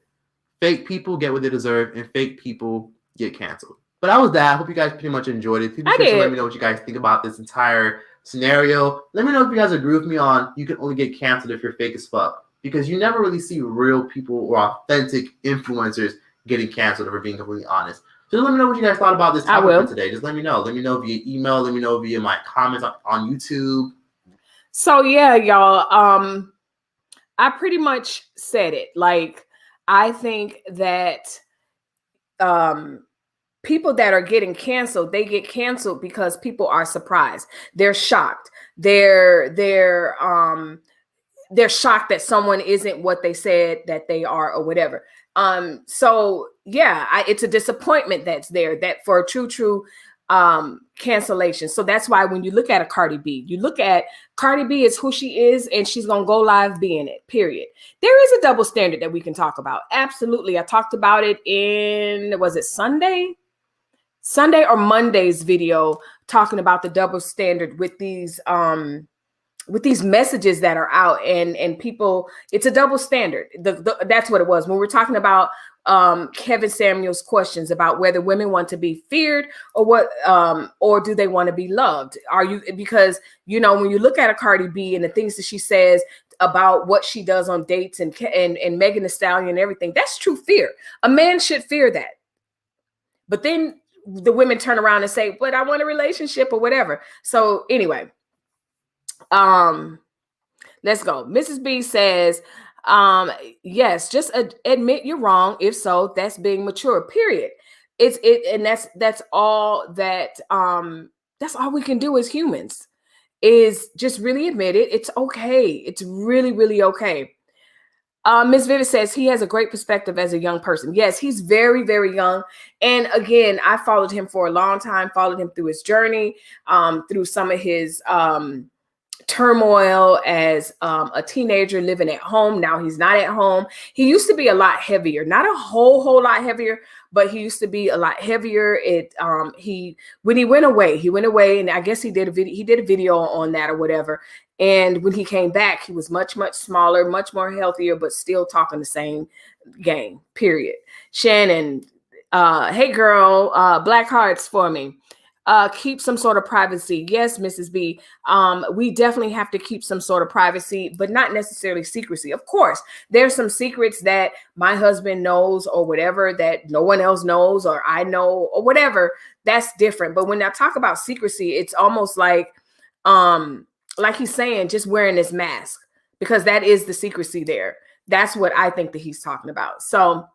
Fake people get what they deserve. And fake people get canceled. But that was that. I hope you guys pretty much enjoyed it. Please let me know what you guys think about this entire scenario. Let me know if you guys agree with me on you can only get canceled if you're fake as fuck. Because you never really see real people or authentic influencers getting canceled, if we're being completely honest. So just let me know what you guys thought about this topic for today. Just let me know. Let me know via email. Let me know via my comments on YouTube. So yeah, y'all. I pretty much said it. Like, I think that people that are getting canceled, they get canceled because people are surprised. They're shocked. They're shocked that someone isn't what they said that they are or whatever. So yeah, it's a disappointment that's there, that for a true cancellation. So that's why when you look at a Cardi B, you look at Cardi B is who she is, and she's going to go live being it, period. There is a double standard that we can talk about. Absolutely. I talked about it in, was it Sunday or Monday's video, talking about the double standard with these messages that are out, and people, it's a double standard. That's what it was when we're talking about Kevin Samuel's questions about whether women want to be feared or what, or do they want to be loved? Because when you look at a Cardi B and the things that she says about what she does on dates and Megan Thee Stallion and everything, that's true fear. A man should fear that. But then the women turn around and say, but I want a relationship or whatever. So anyway, let's go. Mrs. B says, yes, just admit you're wrong. If so, that's being mature, period. And that's all that's all we can do as humans, is just really admit it. It's okay. It's really okay. Ms. Vivid says he has a great perspective as a young person. Yes, he's very young. And again, I followed him for a long time, followed him through his journey, through some of his turmoil as a teenager living at home. Now he's not at home. He used to be a lot heavier, not a whole lot heavier, but he used to be a lot heavier. When he went away, and I guess he did a video on that or whatever. And when he came back, he was much smaller, much more healthier, but still talking the same game, period. Shannon, hey girl, black hearts for me. Keep some sort of privacy. Yes, Mrs. B. We definitely have to keep some sort of privacy, but not necessarily secrecy. Of course, there's some secrets that my husband knows or whatever that no one else knows or I know or whatever. That's different. But when I talk about secrecy, it's almost like he's saying, just wearing this mask, because that is the secrecy there. That's what I think that he's talking about. So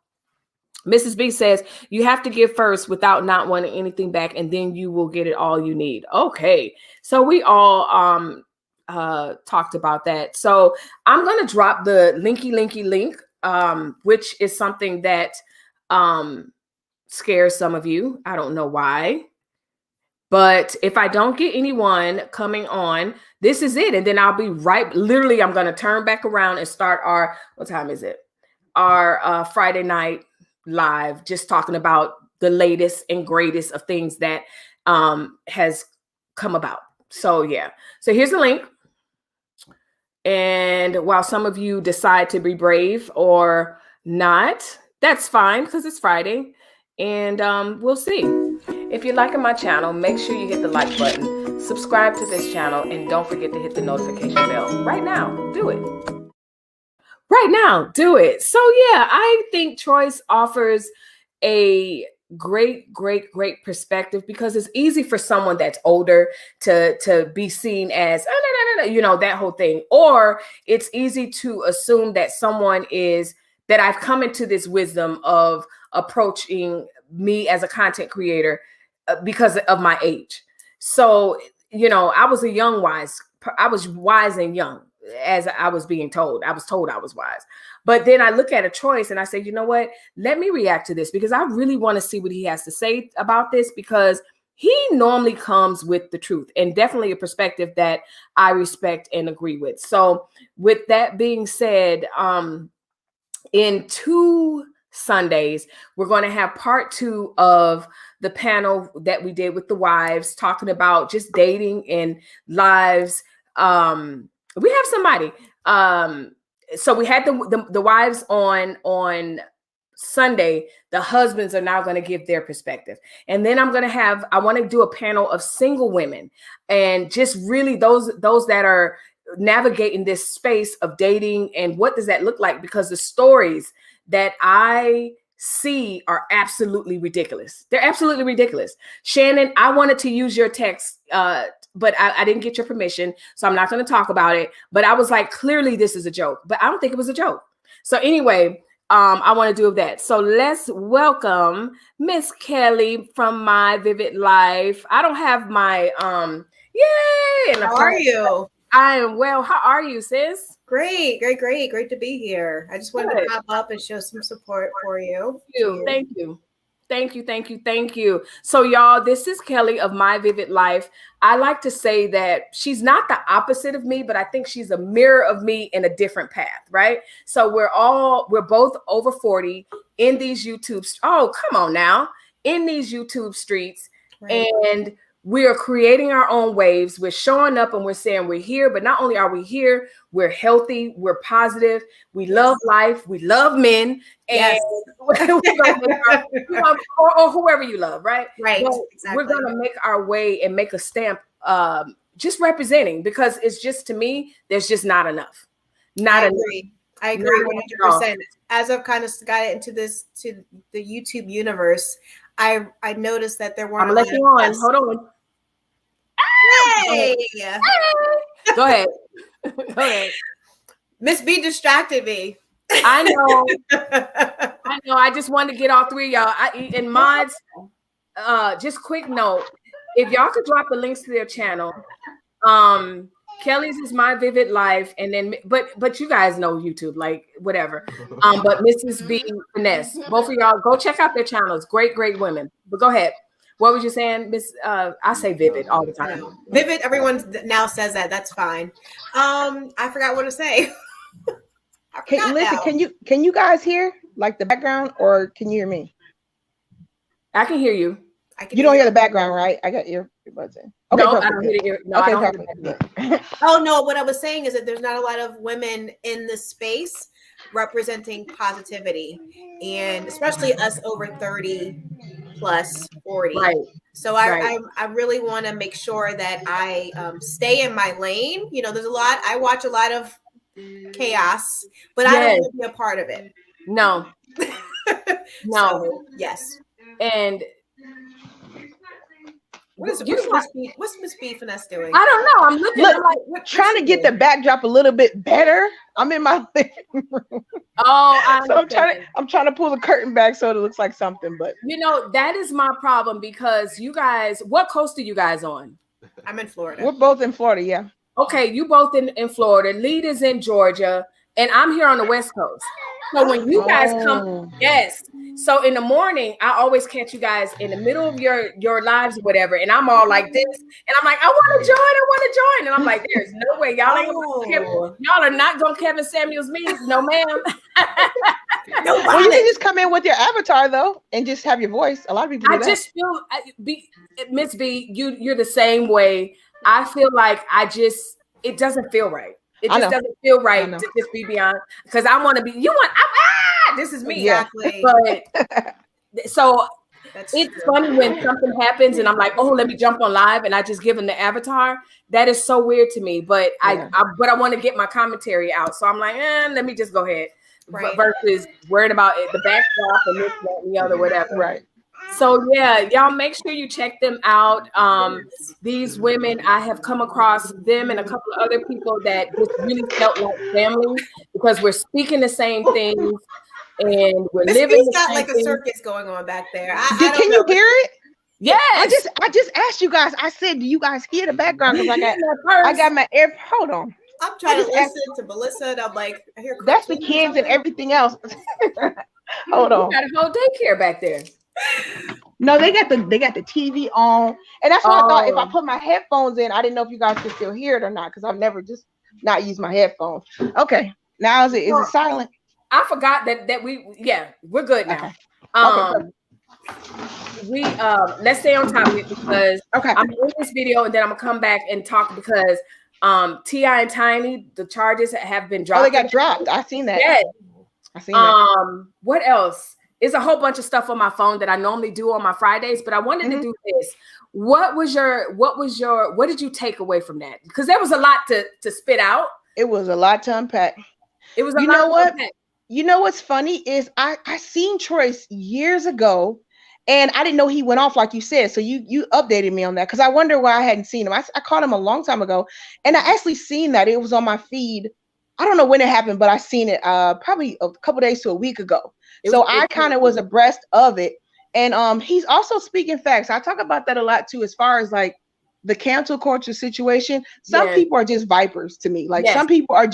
Mrs. B says, you have to give first without not wanting anything back, and then you will get it all you need. Okay. So we all talked about that. So I'm going to drop the linky link, which is something that scares some of you. I don't know why. But if I don't get anyone coming on, this is it. And then I'll be literally, I'm going to turn back around and start what time is it? Our Friday night live, just talking about the latest and greatest of things that has come about. So yeah, so here's the link. And while some of you decide to be brave or not, that's fine, because it's Friday, and we'll see. If you're liking my channel, make sure you hit the like button, subscribe to this channel, and don't forget to hit the notification bell. Right now, do it. Right now, do it. So yeah, I think Troyce offers a great perspective, because it's easy for someone that's older to be seen as, that whole thing. Or it's easy to assume that that I've come into this wisdom of approaching me as a content creator because of my age. So, I was wise and young, as I was being told. I was told I was wise. But then I look at a Troyce and I say, you know what? Let me react to this, because I really want to see what he has to say about this, because he normally comes with the truth and definitely a perspective that I respect and agree with. So with that being said, in 2 Sundays, we're going to have part 2 of the panel that we did with the wives, talking about just dating and lives. We have somebody. So we had the wives on Sunday. The husbands are now going to give their perspective. And then I want to do a panel of single women and just really those that are navigating this space of dating and what does that look like, because the stories that I see are absolutely ridiculous. They're absolutely ridiculous. Shannon, I wanted to use your text, but I didn't get your permission, so I'm not going to talk about it. But I was like, clearly this is a joke, but I don't think it was a joke. So anyway, I want to do that. So let's welcome Miss Kelly from My Vivid Life. I don't have my yay. How are you? I am well. How are you, sis? Great to be here. I just wanted to pop up and show some support for you. Thank you. So y'all, this is Kelly of My Vivid Life. I like to say that she's not the opposite of me, but I think she's a mirror of me in a different path, right? So we're both over 40 in these YouTube. Oh, come on now. In these YouTube streets. Right. And we are creating our own waves. We're showing up and we're saying we're here, but not only are we here, we're healthy, we're positive, we love life, we love men, and or whoever you love, right? Right. Exactly. We're going to make our way and make a stamp, just representing, because it's just, to me, there's just not enough. I agree 100%. As I've kind of got into to the YouTube universe, I noticed that there weren't. I'm letting you on. Hold on. Hey. Go ahead. Go ahead. Miss B distracted me. I know. I just wanted to get all 3 of y'all. And mods, just quick note. If y'all could drop the links to their channel. Kelly's is My Vivid Life, and then but you guys know YouTube, like whatever. But Mrs. B Finesse, both of y'all go check out their channels. Great women. But go ahead. What was you saying, Miss? I say Vivid all the time. Vivid. Everyone now says that. That's fine. I forgot what to say. Can you guys hear like the background, or can you hear me? I can hear you. You don't hear the background, right? I got earbuds in. Okay, no, I don't hear it. No, okay, I don't hear it. Oh no, what I was saying is that there's not a lot of women in this space representing positivity, and especially us over 30 plus 40. Right. So I really want to make sure that I stay in my lane. You know, I watch a lot of chaos, but I don't want to be a part of it. No. No. So, yes. And what's Miss B Finesse doing? I don't know. I'm looking. I'm like, trying to get the backdrop a little bit better. I'm in my living room. Oh, so I'm trying to pull the curtain back so it looks like something. But that is my problem, because you guys, what coast are you guys on? I'm in Florida. We're both in Florida, yeah. Okay, you both in Florida. Lead is in Georgia, and I'm here on the West Coast. So when you guys come, yes. So in the morning, I always catch you guys in the middle of your lives or whatever, and I'm all like this, and I'm like, I want to join, and I'm like, there's no way y'all are not gonna Kevin Samuels me, no ma'am. Well, you can just come in with your avatar though, and just have your voice. A lot of people do that. I just feel, Miss B, you're the same way. I feel like it doesn't feel right. It just doesn't feel right to just be beyond, because I want to be. This is me. Exactly. But so it's funny when something happens and I'm like, oh, let me jump on live, and I just give them the avatar. That is so weird to me. But I want to get my commentary out, so I'm like, let me just go ahead. Right. Versus worried about the backdrop and this, that, and the other, whatever. Right. So yeah, y'all make sure you check them out. These women, I have come across them and a couple of other people that just really felt like family, because we're speaking the same things and we're living the got same like things. A circus going on back there. Can you hear it? Yes. I just asked you guys. I said, do you guys hear the background? Because I got my ear. Hold on. I'm trying to listen to Melissa, and I'm like, I hear that's the kids and everything else. Hold on. You got a whole daycare back there. No, they got the TV on, and that's why I thought if I put my headphones in, I didn't know if you guys could still hear it or not, because I've never just not used my headphones. Okay, now is it silent? I forgot that we're good now. Okay. We let's stay on topic because I'm doing this video and then I'm gonna come back and talk because T.I. and Tiny, the charges have been dropped. Oh, they got dropped. I seen that. Yes. I seen that. What else? It's a whole bunch of stuff on my phone that I normally do on my Fridays, but I wanted to do this. What did you take away from that? Because there was a lot to spit out. It was a lot to unpack. It was a lot to unpack. You know what's funny is I seen Troyce years ago, and I didn't know he went off like you said. So you updated me on that because I wonder why I hadn't seen him. I caught him a long time ago, and I actually seen that it was on my feed. I don't know when it happened, but I seen it probably a couple days to a week ago. So I kind of was abreast of it. And he's also speaking facts. I talk about that a lot too, as far as like the cancel culture situation. Some people are just vipers to me. Like some people are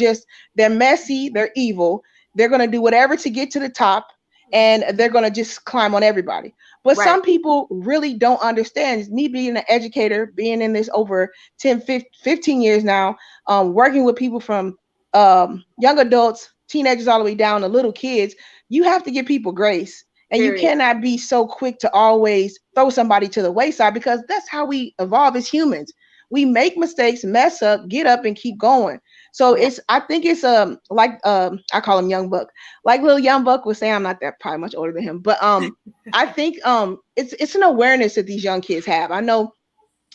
they're messy, they're evil. They're going to do whatever to get to the top, and they're going to just climb on everybody. But some people really don't understand. It's me being an educator, being in this over 10, 15 years now, working with people from young adults, teenagers, all the way down to little kids. You have to give people grace, and you cannot be so quick to always throw somebody to the wayside, because that's how we evolve as humans. We make mistakes, mess up, get up, and keep going. So I think it's like I call him Young Buck, like little Young Buck was saying. I'm not that probably much older than him, but I think it's an awareness that these young kids have. I know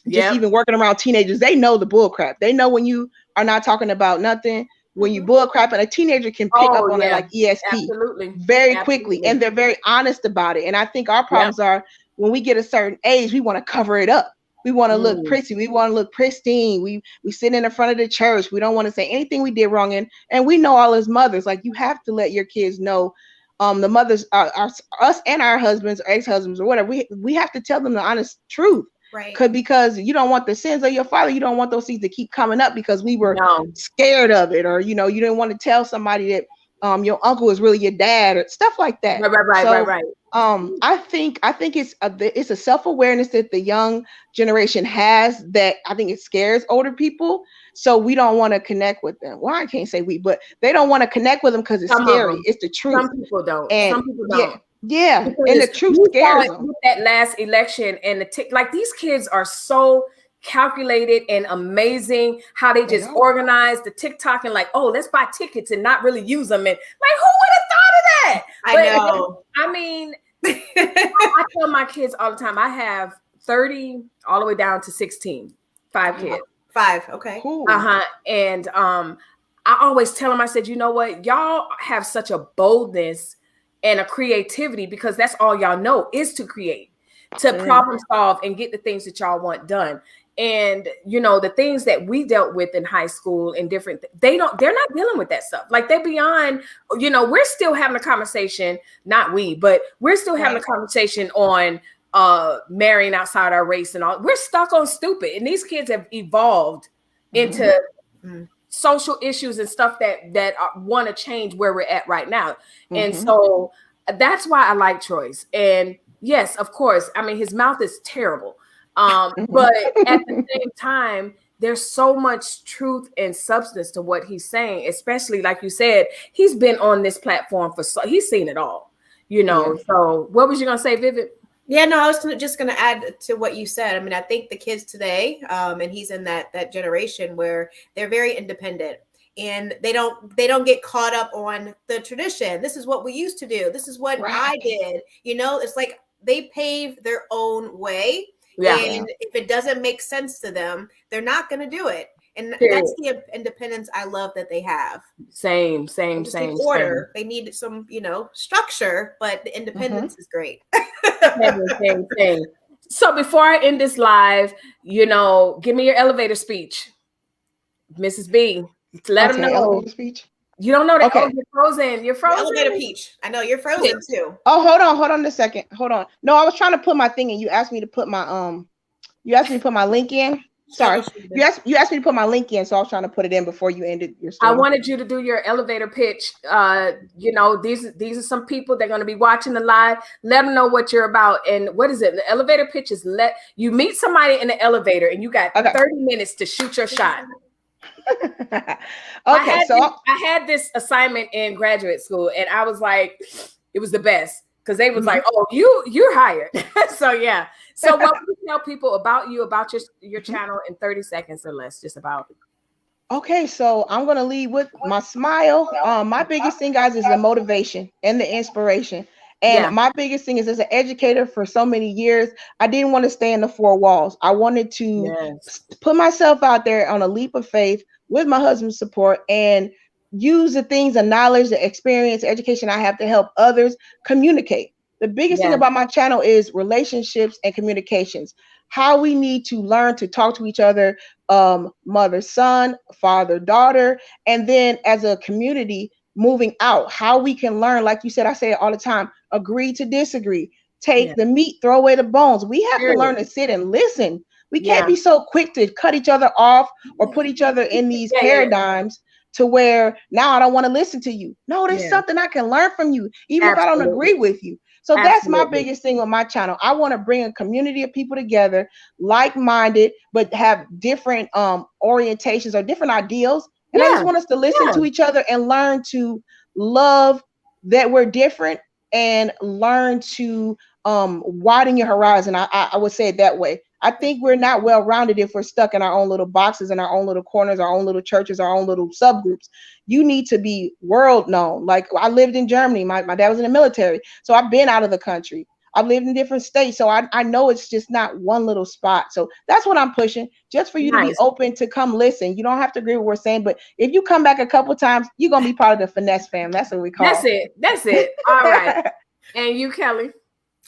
just even working around teenagers, they know the bull crap. They know when you are not talking about nothing. When you bull crap, and a teenager can pick up on it like ESP very quickly, and they're very honest about it. And I think our problems are when we get a certain age, we want to cover it up. We want to look pretty. We want to look pristine. We sit in the front of the church. We don't want to say anything we did wrong. And we know all as mothers, like you have to let your kids know. The mothers are us and our husbands or ex-husbands or whatever. We have to tell them the honest truth. Right. Because you don't want the sins of your father. You don't want those things to keep coming up because we were scared of it, or you didn't want to tell somebody that your uncle is really your dad, or stuff like that. Right. I think it's a self-awareness that the young generation has that I think it scares older people. So we don't want to connect with them. Well, I can't say we, but they don't want to connect with them because it's scary. It's the truth. Some people don't. Some people don't. Yeah, and the truth scares them. With that last election and like these kids are so calculated and amazing how they just organize the TikTok and like, oh, let's buy tickets and not really use them. And like, who would have thought of that? I know. I mean, I tell my kids all the time, I have 30 all the way down to 16, 5 kids. 5, okay. Cool. And I always tell them, I said, you know what? Y'all have such a boldness and a creativity because that's all y'all know is to create, to problem solve and get the things that y'all want done. And the things that we dealt with in high school and different, they're not dealing with that stuff. Like they're beyond, we're still having a conversation, not we, but we're still having a conversation on marrying outside our race and all. We're stuck on stupid. And these kids have evolved into social issues and stuff that want to change where we're at right now. And so that's why I like Troyce. And yes, of course, I mean, his mouth is terrible. But at the same time, there's so much truth and substance to what he's saying, especially like you said, he's been on this platform he's seen it all, So what was you going to say, Vivid? Yeah, no, I was just going to add to what you said. I mean, I think the kids today, and he's in that generation where they're very independent and they don't get caught up on the tradition. This is what we used to do. This is what I did. It's like they pave their own way. Yeah. And if it doesn't make sense to them, they're not going to do it. And that's the independence I love that they have. Same. Order. They need some, structure, but the independence is great. Same. So before I end this live, give me your elevator speech, Mrs. B. Let them know. Elevator speech. You don't know that. Okay. Oh, you're frozen. You're frozen. Elevator peach. I know you're frozen too. Oh, hold on a second. Hold on. No, I was trying to put my thing in. You asked me to put my link in. Sorry, you asked me to put my link in, so I was trying to put it in before you ended your story. I wanted you to do your elevator pitch. You know, these are some people they're going to be watching the live. Let them know what you're about. And what is it? The elevator pitch is let you meet somebody in the elevator, and you got 30 minutes to shoot your shot. Okay, I had this assignment in graduate school, and I was like, it was the best because they was like, "Oh, you're hired." So yeah. So what would you tell people about you, about your channel in 30 seconds or less, just about? Okay, so I'm gonna lead with my smile. My biggest thing, guys, is the motivation and the inspiration. And my biggest thing is, as an educator for so many years, I didn't want to stay in the four walls. I wanted to put myself out there on a leap of faith with my husband's support and use the things, the knowledge, the experience, education I have to help others communicate. The biggest thing about my channel is relationships and communications. How we need to learn to talk to each other, mother, son, father, daughter, and then as a community moving out, how we can learn, like you said, I say it all the time, agree to disagree, take the meat, throw away the bones. We have to learn to sit and listen. We can't be so quick to cut each other off or put each other in these paradigms to where now I don't want to listen to you. No, there's something I can learn from you, even if I don't agree with you. So that's my biggest thing on my channel. I want to bring a community of people together, like-minded, but have different orientations or different ideals. And I just want us to listen to each other and learn to love that we're different and learn to widen your horizon. I would say it that way. I think we're not well-rounded if we're stuck in our own little boxes, in our own little corners, our own little churches, our own little subgroups. You need to be world known. Like I lived in Germany. My dad was in the military. So I've been out of the country. I've lived in different states. So I know it's just not one little spot. So that's what I'm pushing, just for you to be open to come listen. You don't have to agree with what we're saying, but if you come back a couple times, you're going to be part of the finesse fam. That's what we call it. That's it. All right. And you, Kelly?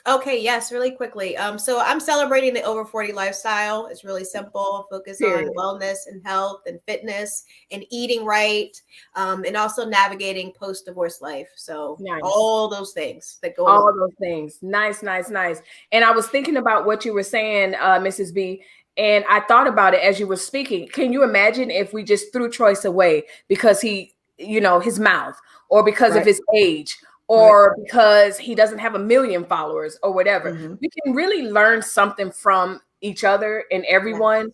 Okay, yes, really quickly. So I'm celebrating the over 40 lifestyle. It's really simple. Focus on wellness and health and fitness and eating right, and also navigating post-divorce life. So all those things that go all those things. Nice. And I was thinking about what you were saying, Mrs. B, and I thought about it as you were speaking. Can you imagine if we just threw Troyce away because he, his mouth, or because of his age, or because he doesn't have 1 million followers or whatever? We can really learn something from each other and everyone,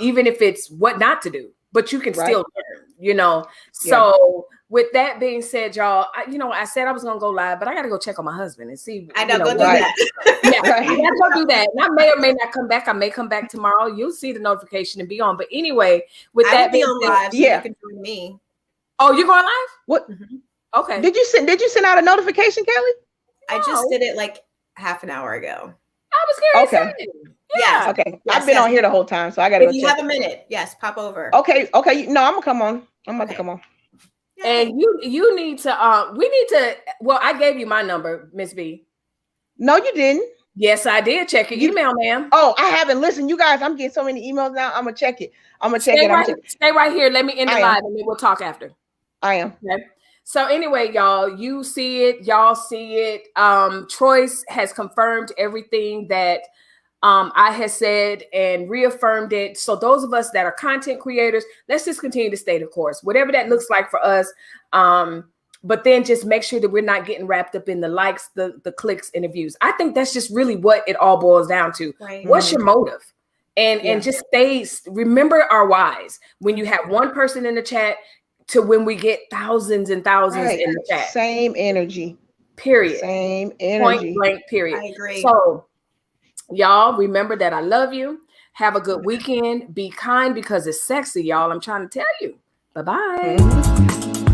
even if it's what not to do, but you can still learn, So with that being said, y'all, I said I was going to go live, but I got to go check on my husband and see. I know, go do that. I got to go do that. And I may or may not come back. I may come back tomorrow. You'll see the notification and be on. But anyway, with that being said, live, so you can join me. Oh, you're going live? What? Okay. Did you send out a notification, Kelly? I just did it like half an hour ago. I was curious. Okay. Yeah. Okay. I've been on here the whole time, so I gotta. If you have a minute, yes, pop over. Okay. No, I'm gonna come on. I'm about to come on. And you need to. We need to. Well, I gave you my number, Miss B. No, you didn't. Yes, I did. Check your email, ma'am. Oh, I haven't. Listen, you guys, I'm getting so many emails now. I'm gonna check it. Stay right here. Let me end the live, and then we'll talk after. I am. Okay. So anyway, y'all, you see it, y'all see it. Troyce has confirmed everything that I had said and reaffirmed it. So those of us that are content creators, let's just continue to stay the course, whatever that looks like for us. But then just make sure that we're not getting wrapped up in the likes, the clicks, and the views. I think that's just really what it all boils down to. Right. What's your motive? And just remember our whys. When you have one person in the chat, to when we get thousands and thousands in the chat. Same energy. Period. Same energy. Point blank, period. I agree. So, y'all, remember that I love you. Have a good weekend. Be kind because it's sexy, y'all. I'm trying to tell you. Bye-bye.